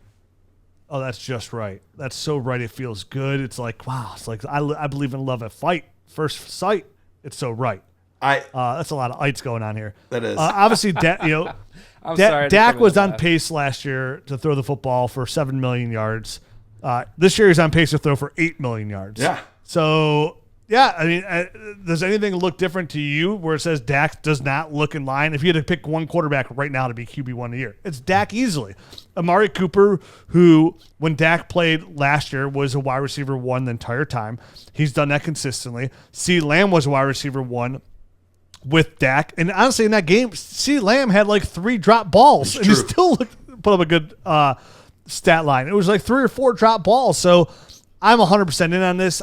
Oh, that's just right. That's so right. It feels good. It's like, wow. It's like I believe in love at first sight. It's so right. That's a lot of ites going on here. That is. Obviously, Dak was on pace last year to throw the football for 7 million yards. This year he's on pace to throw for 8 million yards. Yeah. So, yeah, I mean, does anything look different to you where it says Dak does not look in line? If you had to pick one quarterback right now to be QB1 of the year, it's Dak easily. Amari Cooper, who when Dak played last year was a wide receiver one the entire time. He's done that consistently. CeeDee Lamb was a wide receiver one with Dak. And honestly, in that game, CeeDee Lamb had like 3 drop balls. And he still put up a good stat line. It was like 3 or 4 drop balls. So I'm 100% in on this.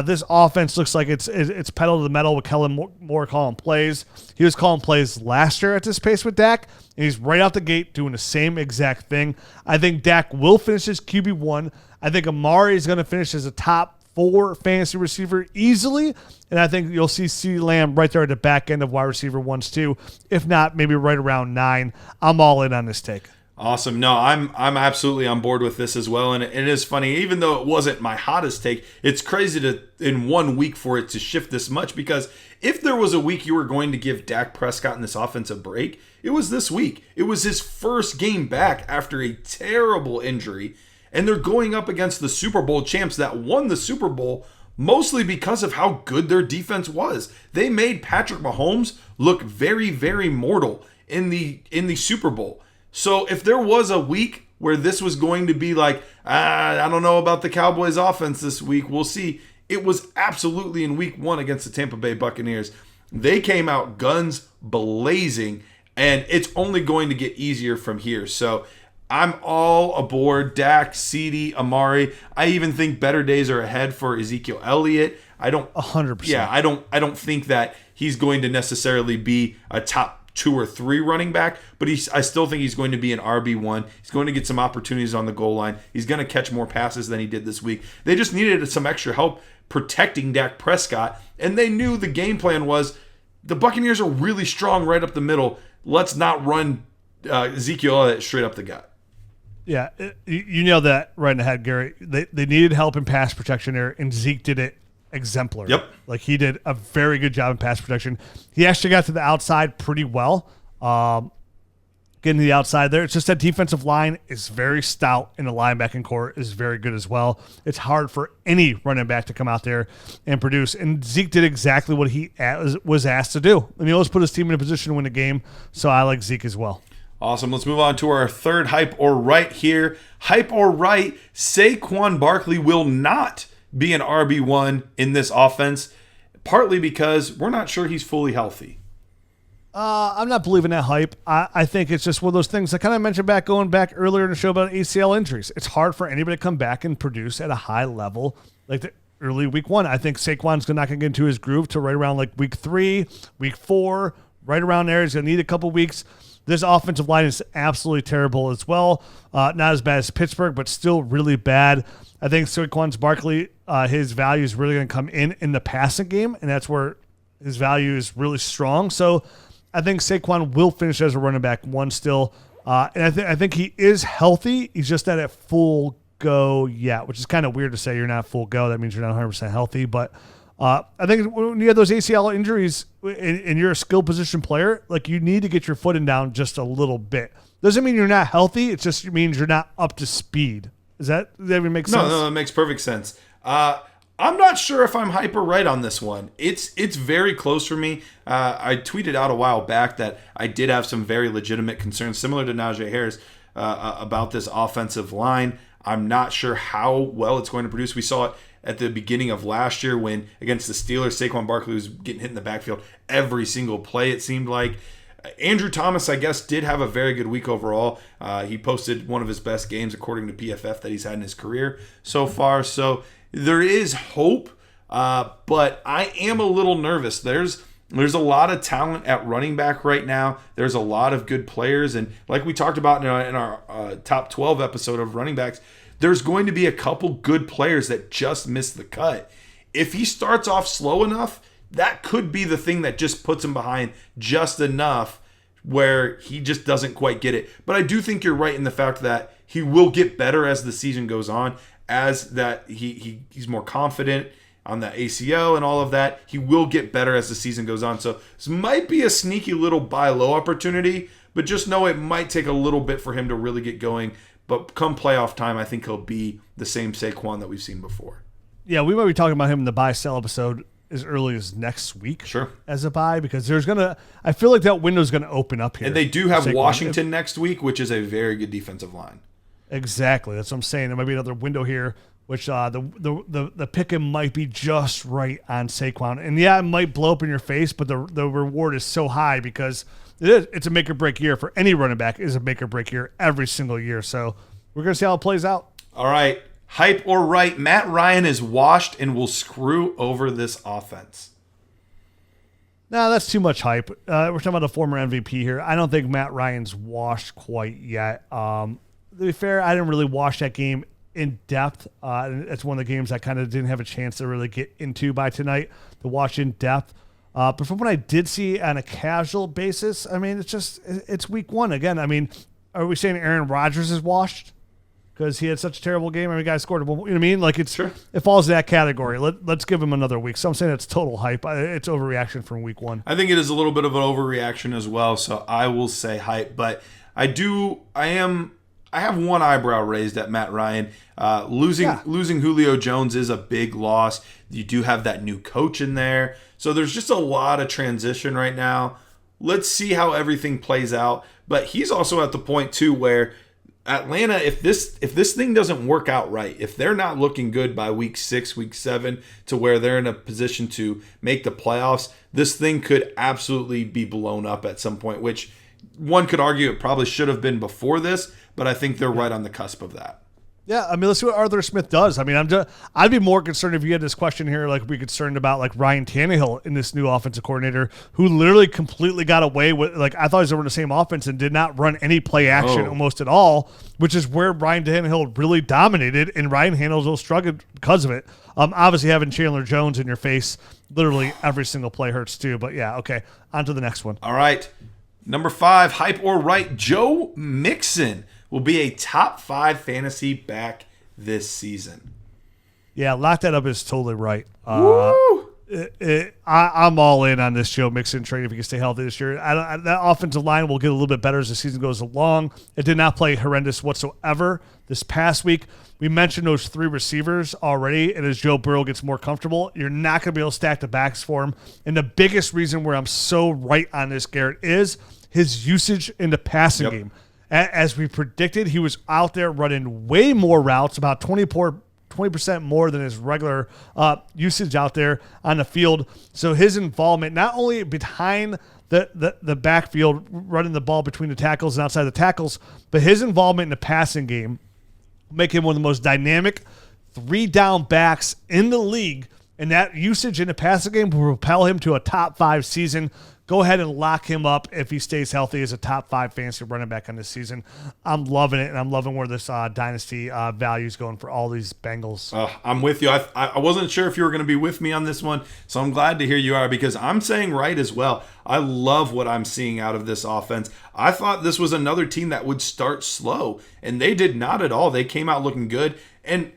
This offense looks like it's pedal to the metal with Kellen Moore calling plays. He was calling plays last year at this pace with Dak, and he's right out the gate doing the same exact thing. I think Dak will finish as QB1. I think Amari is going to finish as a top 4 fantasy receiver easily, and I think you'll see CeeDee Lamb right there at the back end of wide receiver ones too. If not, maybe right around 9. I'm all in on this take. Awesome. No, I'm absolutely on board with this as well. And it is funny, even though it wasn't my hottest take, it's crazy to in 1 week for it to shift this much, because if there was a week you were going to give Dak Prescott and this offense a break, it was this week. It was his first game back after a terrible injury, and they're going up against the Super Bowl champs that won the Super Bowl mostly because of how good their defense was. They made Patrick Mahomes look very, very mortal in the Super Bowl. So if there was a week where this was going to be like, I don't know about the Cowboys offense this week, we'll see. It was absolutely in week 1 against the Tampa Bay Buccaneers. They came out guns blazing, and it's only going to get easier from here. So I'm all aboard Dak, CD, Amari. I even think better days are ahead for Ezekiel Elliott. I don't 100%. Yeah, I don't think that he's going to necessarily be a top 2 or 3 running back, but I still think he's going to be an RB1. He's going to get some opportunities on the goal line. He's going to catch more passes than he did this week. They just needed some extra help protecting Dak Prescott, and they knew the game plan was the Buccaneers are really strong right up the middle. Let's not run Ezekiel Elliott straight up the gut. Yeah, you nailed that right in the head, Gary. They needed help in pass protection there, and Zeke did it exemplary. Yep. Like, he did a very good job in pass protection. He actually got to the outside pretty well. Getting to the outside there. It's just that defensive line is very stout, and the linebacking core is very good as well. It's hard for any running back to come out there and produce. And Zeke did exactly what he was asked to do. And he always put his team in a position to win a game. So I like Zeke as well. Awesome. Let's move on to our third hype or right here. Hype or right, Saquon Barkley will not be an RB1 in this offense, partly because we're not sure he's fully healthy. I'm not believing that hype. I think it's just one of those things I kind of mentioned going back earlier in the show about ACL injuries. It's hard for anybody to come back and produce at a high level like the early week 1. I think Saquon's not going to get into his groove till right around like week 3, week 4, right around there. He's going to need a couple weeks. This offensive line is absolutely terrible as well. Not as bad as Pittsburgh, but still really bad. I think Saquon Barkley, his value is really going to come in the passing game, and that's where his value is really strong. So I think Saquon will finish as a running back 1 still. And I think he is healthy. He's just not at full go yet, which is kind of weird to say you're not full go. That means you're not 100% healthy. But I think when you have those ACL injuries and you're a skill position player, like, you need to get your footing down just a little bit. Doesn't mean you're not healthy. It just means you're not up to speed. Does that even make sense? No, that makes perfect sense. I'm not sure if I'm hyper right on this one. It's very close for me. I tweeted out a while back that I did have some very legitimate concerns, similar to Najee Harris, about this offensive line. I'm not sure how well it's going to produce. We saw it at the beginning of last year when, against the Steelers, Saquon Barkley was getting hit in the backfield every single play, it seemed like. Andrew Thomas, I guess, did have a very good week overall. He posted one of his best games, according to PFF, that he's had in his career so far. So there is hope, but I am a little nervous. There's a lot of talent at running back right now. There's a lot of good players. And like we talked about in our top 12 episode of running backs, there's going to be a couple good players that just miss the cut. If he starts off slow enough, that could be the thing that just puts him behind just enough where he just doesn't quite get it. But I do think you're right in the fact that he will get better as the season goes on, as that he's more confident on the ACL and all of that. He will get better as the season goes on. So this might be a sneaky little buy low opportunity, but just know it might take a little bit for him to really get going. But come playoff time, I think he'll be the same Saquon that we've seen before. Yeah, we might be talking about him in the buy sell episode as early as next week. Sure. As a buy, because I feel like that window's gonna open up here. And they do have Washington next week, which is a very good defensive line. Exactly. That's what I'm saying. There might be another window here, which the pick might be just right on Saquon. And yeah, it might blow up in your face, but the reward is so high because it's a make or break year for any running back. Is a make or break year every single year. So we're gonna see how it plays out. All right. Hype or right, Matt Ryan is washed and will screw over this offense. No, that's too much hype. We're talking about a former MVP here. I don't think Matt Ryan's washed quite yet. To be fair, I didn't really watch that game in depth. It's one of the games I kind of didn't have a chance to really get into by tonight to watch in depth. But from what I did see on a casual basis, I mean, it's week one. Again, I mean, are we saying Aaron Rodgers is washed? Because he had such a terrible game. I mean, guys scored. You know what I mean? Like It falls in that category. Let's give him another week. So I'm saying it's total hype. It's overreaction from week one. I think it is a little bit of an overreaction as well. So I will say hype. But I have one eyebrow raised at Matt Ryan. Losing Julio Jones is a big loss. You do have that new coach in there. So there's just a lot of transition right now. Let's see how everything plays out. But he's also at the point too where Atlanta, if this thing doesn't work out right, if they're not looking good by week 6, week 7, to where they're in a position to make the playoffs, this thing could absolutely be blown up at some point, which one could argue it probably should have been before this, but I think they're right on the cusp of that. Yeah, I mean, let's see what Arthur Smith does. I mean, I'd be more concerned if you had this question here, like we're concerned about like Ryan Tannehill in this new offensive coordinator, who literally completely got away with, like, I thought he was over the same offense and did not run any play action almost at all, which is where Ryan Tannehill really dominated, and Ryan Tannehill struggled because of it. Obviously having Chandler Jones in your face, literally every single play hurts too. But yeah, okay, on to the next one. All right, number 5, hype or right, Joe Mixon will be a top 5 fantasy back this season. Yeah, lock that up is totally right. Woo! I'm all in on this Joe Mixon trade if he can stay healthy this year. That offensive line will get a little bit better as the season goes along. It did not play horrendous whatsoever this past week. We mentioned those 3 receivers already, and as Joe Burrow gets more comfortable, you're not going to be able to stack the backs for him. And the biggest reason where I'm so right on this, Garrett, is his usage in the passing game. As we predicted, he was out there running way more routes, about 20% more than his regular usage out there on the field. So his involvement, not only behind the backfield, running the ball between the tackles and outside the tackles, but his involvement in the passing game make him one of the most dynamic 3-down backs in the league. And that usage in the passing game will propel him to a top 5 season. Go ahead and lock him up if he stays healthy as a top 5 fantasy running back on this season. I'm loving it, and I'm loving where this dynasty value is going for all these Bengals. I'm with you. I wasn't sure if you were going to be with me on this one, so I'm glad to hear you are, because I'm saying right as well. I love what I'm seeing out of this offense. I thought this was another team that would start slow, and they did not at all. They came out looking good, and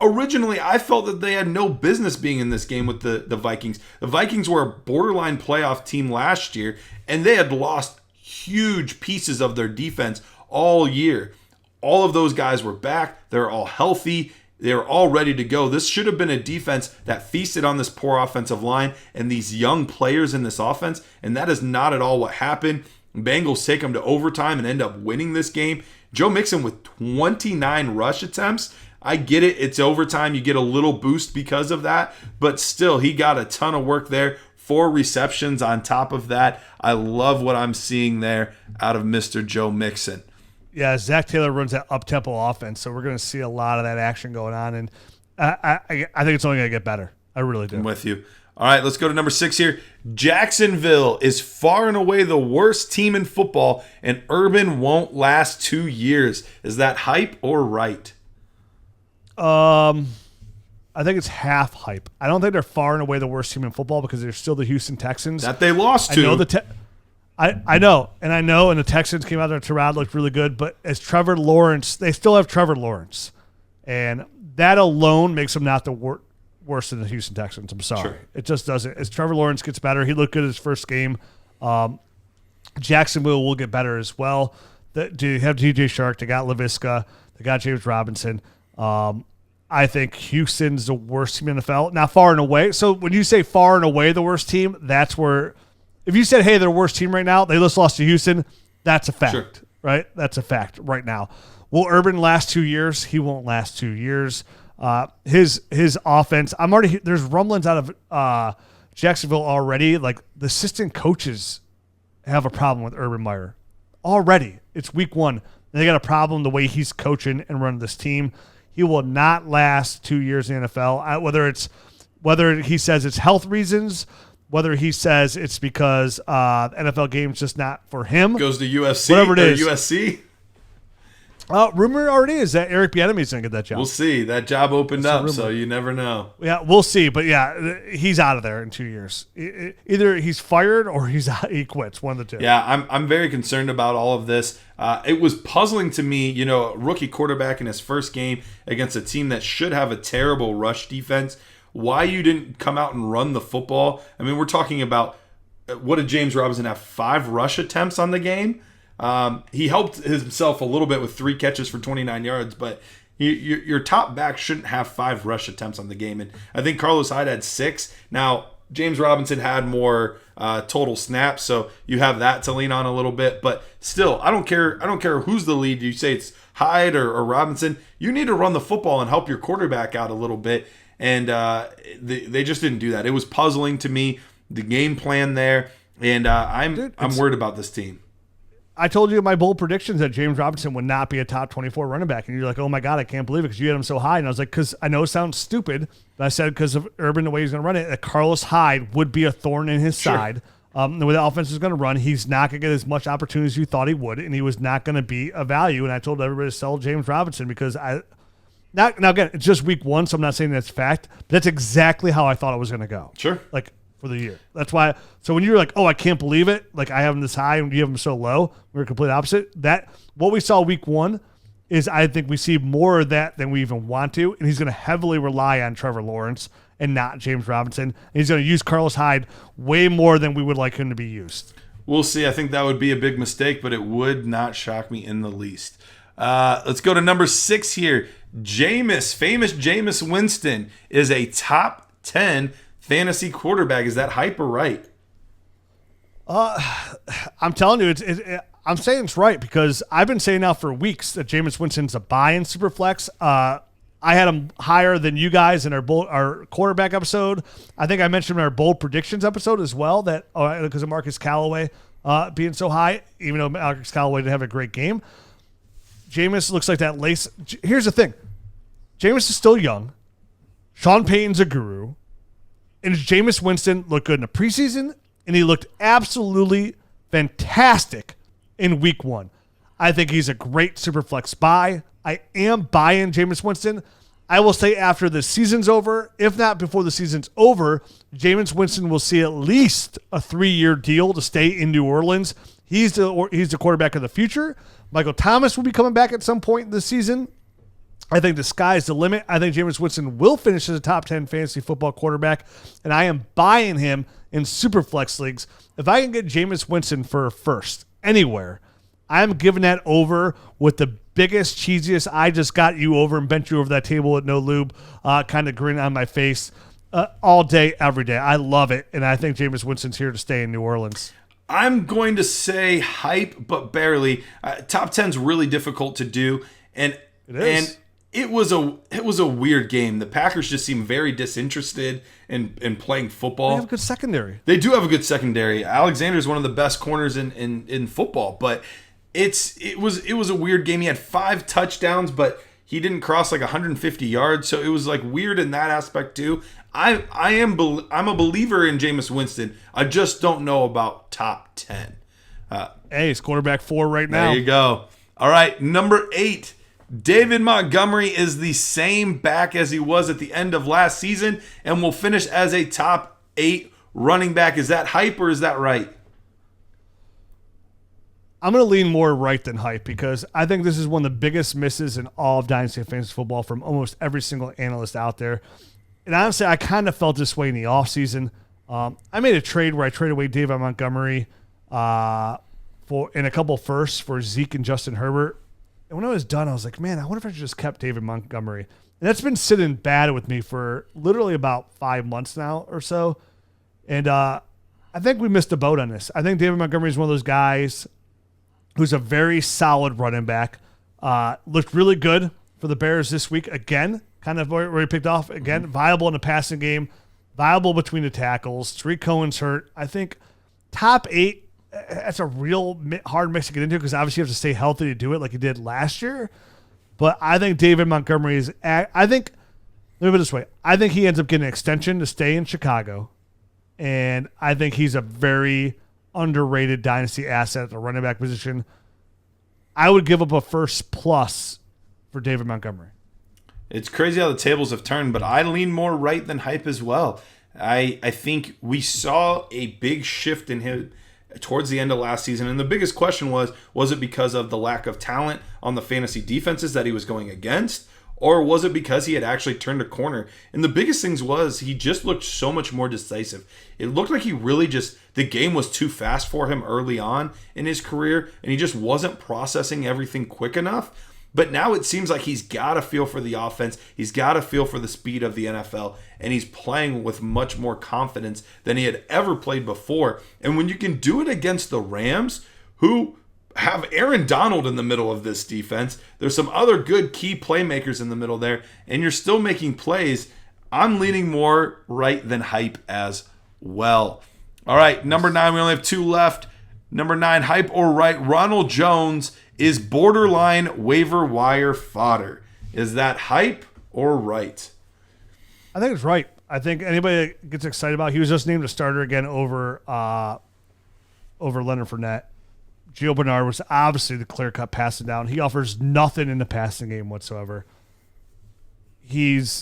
originally, I felt that they had no business being in this game with the Vikings. The Vikings were a borderline playoff team last year, and they had lost huge pieces of their defense all year. All of those guys were back. They're all healthy. They're all ready to go. This should have been a defense that feasted on this poor offensive line and these young players in this offense, and that is not at all what happened. Bengals take them to overtime and end up winning this game. Joe Mixon with 29 rush attempts. I get it. It's overtime. You get a little boost because of that, but still, he got a ton of work there. 4 receptions on top of that. I love what I'm seeing there out of Mr. Joe Mixon. Yeah, Zach Taylor runs that up-tempo offense, so we're going to see a lot of that action going on, and I think it's only going to get better. I really do. I'm with you. All right, let's go to number 6 here. Jacksonville is far and away the worst team in football, and Urban won't last 2 years. Is that hype or right? I think it's half hype. I don't think they're far and away the worst team in football because they're still the Houston Texans. That they lost to. I know I know, and the Texans came out there. Tyrod looked really good, but as Trevor Lawrence, they still have Trevor Lawrence, and that alone makes them not the worse than the Houston Texans. I'm sorry, Sure. It just doesn't. As Trevor Lawrence gets better, he looked good his first game. Jacksonville will get better as well. They have DJ Shark, they got Laviska, they got James Robinson. I think Houston's the worst team in the NFL. Not far and away. So when you say far and away the worst team, that's where. If you said, hey, they're the worst team right now, they just lost to Houston, that's a fact, Sure. right? That's a fact right now. Will Urban last 2 years? He won't last 2 years. His offense, there's rumblings out of Jacksonville already. Like, the assistant coaches have a problem with Urban Meyer. Already. It's week 1. They got a problem the way he's coaching and running this team. He will not last 2 years in the NFL. Whether he says it's health reasons, whether he says it's because NFL game's just not for him. Goes to UFC whatever it or is. USC. Rumor already is that Eric Bieniemy's going to get that job. We'll see. That job opened up, so you never know. Yeah, we'll see. But yeah, he's out of there in 2 years. Either he's fired or he quits. One of the two. Yeah, I'm very concerned about all of this. It was puzzling to me, a rookie quarterback in his first game against a team that should have a terrible rush defense. Why you didn't come out and run the football? I mean, we're talking about, what did James Robinson have? 5 rush attempts on the game? He helped himself a little bit with 3 catches for 29 yards, but your top back shouldn't have 5 rush attempts on the game. And I think Carlos Hyde had 6. Now, James Robinson had more total snaps, so you have that to lean on a little bit. But still, I don't care who's the lead. You say it's Hyde or Robinson. You need to run the football and help your quarterback out a little bit. And they just didn't do that. It was puzzling to me, the game plan there, and I'm worried about this team. I told you in my bold predictions that James Robinson would not be a top 24 running back, and you're like, oh my God, I can't believe it because you had him so high. And I was like, because I know it sounds stupid, but I said because of Urban, the way he's going to run it, that Carlos Hyde would be a thorn in his side. The way the offense is going to run, he's not going to get as much opportunity as you thought he would, and he was not going to be a value. And I told everybody to sell James Robinson because now again, it's just week 1, so I'm not saying that's fact, but that's exactly how I thought it was going to go. Sure. Like, for the year. That's why. So when you're like, oh, I can't believe it, like I have him this high and you have him so low, we're complete opposite. That what we saw week 1 is I think we see more of that than we even want to, and he's going to heavily rely on Trevor Lawrence and not James Robinson. And he's going to use Carlos Hyde way more than we would like him to be used. We'll see. I think that would be a big mistake, but it would not shock me in the least. Let's go to number 6 here. famous Jameis Winston is a top 10 fantasy quarterback. Is that hype or right? I'm telling you, I'm saying it's right because I've been saying now for weeks that Jameis Winston's a buy in Superflex. I had him higher than you guys in our quarterback episode. I think I mentioned in our bold predictions episode as well that because of Marcus Callaway being so high, even though Marcus Callaway didn't have a great game. Jameis looks like that lace. Here's the thing. Jameis is still young. Sean Payton's a guru. And Jameis Winston looked good in the preseason, and he looked absolutely fantastic in week 1. I think he's a great Superflex buy. I am buying Jameis Winston. I will say after the season's over, if not before the season's over, Jameis Winston will see at least a 3-year deal to stay in New Orleans. He's the quarterback of the future. Michael Thomas will be coming back at some point this season. I think the sky's the limit. I think Jameis Winston will finish as a top 10 fantasy football quarterback, and I am buying him in Superflex leagues. If I can get Jameis Winston for a first anywhere, I'm giving that over with the biggest, cheesiest, I just got you over and bent you over that table with no lube kind of grin on my face all day, every day. I love it, and I think Jameis Winston's here to stay in New Orleans. I'm going to say hype, but barely. Top 10's really difficult to do, and it is. And it was a weird game. The Packers just seem very disinterested in playing football. They have a good secondary. They do have a good secondary. Alexander's one of the best corners in football, but it was a weird game. He had 5 touchdowns, but he didn't cross like 150 yards, so it was like weird in that aspect too. I'm a believer in Jameis Winston. I just don't know about top 10. Hey, he's quarterback 4 right now. There you go. All right, number 8. David Montgomery is the same back as he was at the end of last season and will finish as a top 8 running back. Is that hype or is that right? I'm going to lean more right than hype because I think this is one of the biggest misses in all of Dynasty Fantasy Football from almost every single analyst out there. And honestly, I kind of felt this way in the offseason. I made a trade where I traded away David Montgomery in a couple firsts for Zeke and Justin Herbert. And when I was done, I was like, man, I wonder if I should just kept David Montgomery. And that's been sitting bad with me for literally about 5 months now or so. And I think we missed the boat on this. I think David Montgomery is one of those guys who's a very solid running back. Looked really good for the Bears this week again, kind of where he picked off again. Viable in the passing game, viable between the tackles. Tariq Cohen's hurt. I think top 8, that's a real hard mix to get into because obviously you have to stay healthy to do it like he did last year. But I think David Montgomery is – let me put it this way. I think he ends up getting an extension to stay in Chicago, and I think he's a very underrated dynasty asset at the running back position. I would give up a first plus for David Montgomery. It's crazy how the tables have turned, but I lean more right than hype as well. I think we saw a big shift in him towards the end of last season, and the biggest question was it because of the lack of talent on the fantasy defenses that he was going against, or was it because he had actually turned a corner? And the biggest things was he just looked so much more decisive. It looked like he really the game was too fast for him early on in his career, and he just wasn't processing everything quick enough. But now it seems like he's got a feel for the offense. He's got a feel for the speed of the NFL, and he's playing with much more confidence than he had ever played before. And when you can do it against the Rams, who have Aaron Donald in the middle of this defense, there's some other good key playmakers in the middle there, and you're still making plays, I'm leaning more right than hype as well. All right, number 9, we only have 2 left. Number 9, hype or right, Ronald Jones is borderline waiver wire fodder. Is that hype or right? I think it's right. I think anybody that gets excited about it, he was just named a starter again over Leonard Fournette. Gio Bernard was obviously the clear-cut passing down. He offers nothing in the passing game whatsoever. The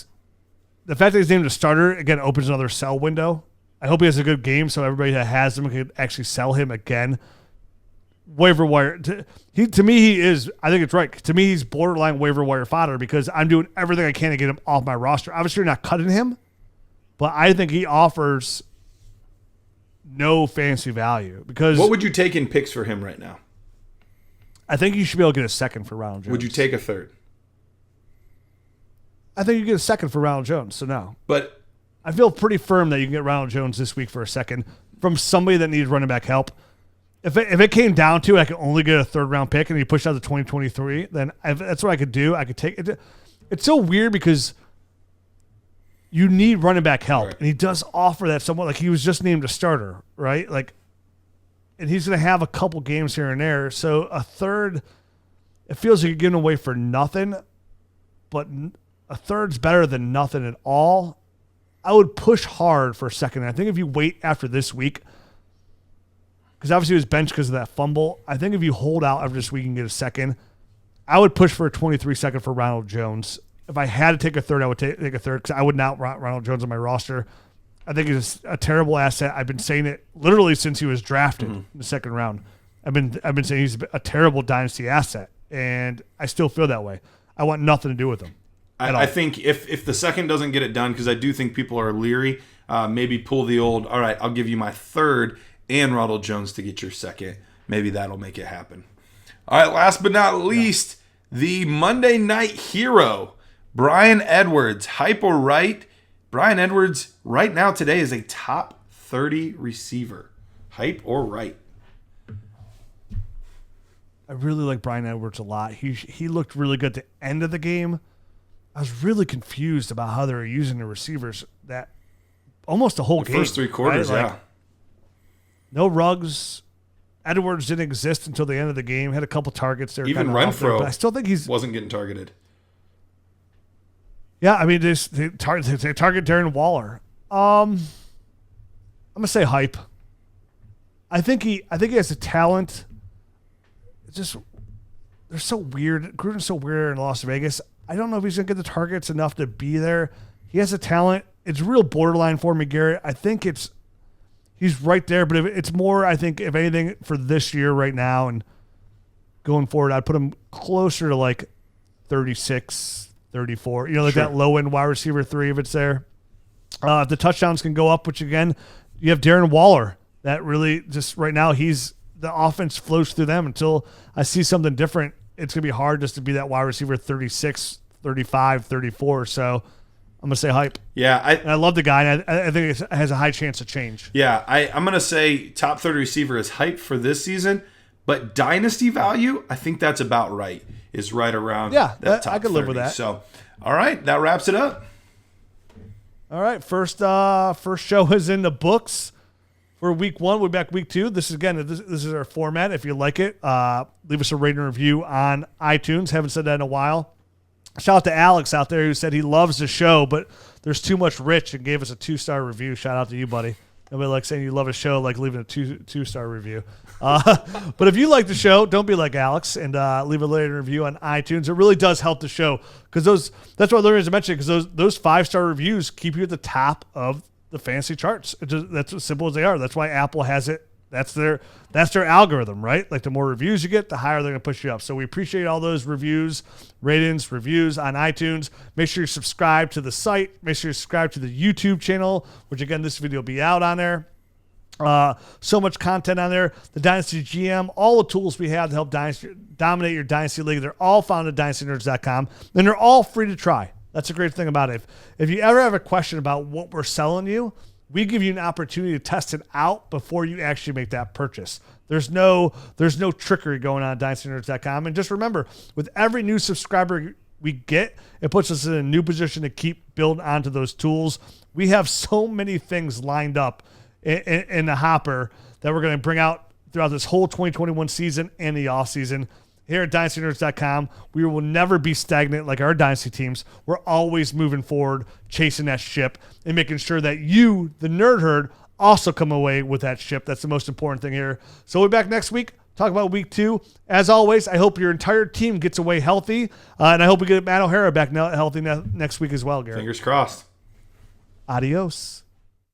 fact that he's named a starter, again, opens another sell window. I hope he has a good game so everybody that has him can actually sell him again. Waiver wire. To me, he is, I think it's right. To me, he's borderline waiver wire fodder because I'm doing everything I can to get him off my roster. Obviously, you're not cutting him, but I think he offers no fantasy value. Because what would you take in picks for him right now? I think you should be able to get a second for Ronald Jones. Would you take a third? I think you get a second for Ronald Jones, so no. But I feel pretty firm that you can get Ronald Jones this week for a second from somebody that needs running back help. If it came down to it, I could only get a third-round pick and he pushed out to 2023, then that's what I could do. I could take it. It's so weird because you need running back help, right. And he does offer that somewhat. Like he was just named a starter, right? Like, and he's going to have a couple games here and there. So a third, it feels like you're giving away for nothing, but a third's better than nothing at all. I would push hard for a second. I think if you wait after this week, because obviously he was benched because of that fumble, I think if you hold out after this week and get a second, I would push for a 23 second for Ronald Jones. If I had to take a third, I would take a third because I would not want Ronald Jones on my roster. I think he's a terrible asset. I've been saying it literally since he was drafted in the second round. I've been saying he's a terrible dynasty asset, and I still feel that way. I want nothing to do with him. I think if the second doesn't get it done, because I do think people are leery, maybe pull the old, all right, I'll give you my third and Ronald Jones to get your second. Maybe that'll make it happen. All right, last but not least, The Monday Night Hero, Brian Edwards. Hype or right? Brian Edwards right now today is a top 30 receiver. Hype or right? I really like Brian Edwards a lot. He looked really good at the end of the game. I was really confused about how they were using the receivers that almost the whole game. First three quarters, right? yeah. No Ruggs. Edwards didn't exist until the end of the game. Had a couple targets there. Even Renfro, but I still think he's wasn't getting targeted. Yeah, I mean, they target Darren Waller. I'm gonna say hype. I think he has the talent. It's just they're so weird. Gruden's so weird in Las Vegas. I don't know if he's gonna get the targets enough to be there. He has the talent. It's real borderline for me, Garrett. I think he's right there, but it's more, I think, if anything, for this year right now and going forward, I'd put him closer to like 36, 34. You know, like that low-end wide receiver 3 if it's there. If the touchdowns can go up, which, again, you have Darren Waller. That really just right now, the offense flows through them until I see something different. It's going to be hard just to be that wide receiver 36, 35, 34. So I'm going to say hype. Yeah. I love the guy, and I think it has a high chance to change. Yeah, I'm going to say top 30 receiver is hype for this season, but dynasty value, I think that's about right, is right around that top I could live 30. with that. So, all right, that wraps it up. All right, first show is in the books for week 1. We'll be back week 2. This is our format. If you like it, leave us a rating and review on iTunes. Haven't said that in a while. Shout out to Alex out there who said he loves the show, but there's too much Rich and gave us a 2-star review. Shout out to you, buddy. Nobody likes saying you love a show like leaving a two-star review. But if you like the show, don't be like Alex and leave a rating and review on iTunes. It really does help the show because that's what Larry mentioned, because those 5-star reviews keep you at the top of the fantasy charts. That's as simple as they are. That's why Apple has it. That's their algorithm, right? Like the more reviews you get, the higher they're going to push you up. So we appreciate all those reviews, ratings, reviews on iTunes. Make sure you subscribe to the site. Make sure you subscribe to the YouTube channel, which again, this video will be out on there. So much content on there. The Dynasty GM, all the tools we have to help dominate your Dynasty League. They're all found at dynastynerds.com, and they're all free to try. That's a great thing about it. If you ever have a question about what we're selling you, we give you an opportunity to test it out before you actually make that purchase. There's no trickery going on at dynastynerds.com. And just remember, with every new subscriber we get, it puts us in a new position to keep building onto those tools. We have so many things lined up in the hopper that we're going to bring out throughout this whole 2021 season and the off season. Here at dynastynerds.com, we will never be stagnant like our Dynasty teams. We're always moving forward, chasing that ship, and making sure that you, the Nerd Herd, also come away with that ship. That's the most important thing here. So we'll be back next week, talk about week 2. As always, I hope your entire team gets away healthy, and I hope we get Matt O'Hara back healthy next week as well, Gary. Fingers crossed. Adios.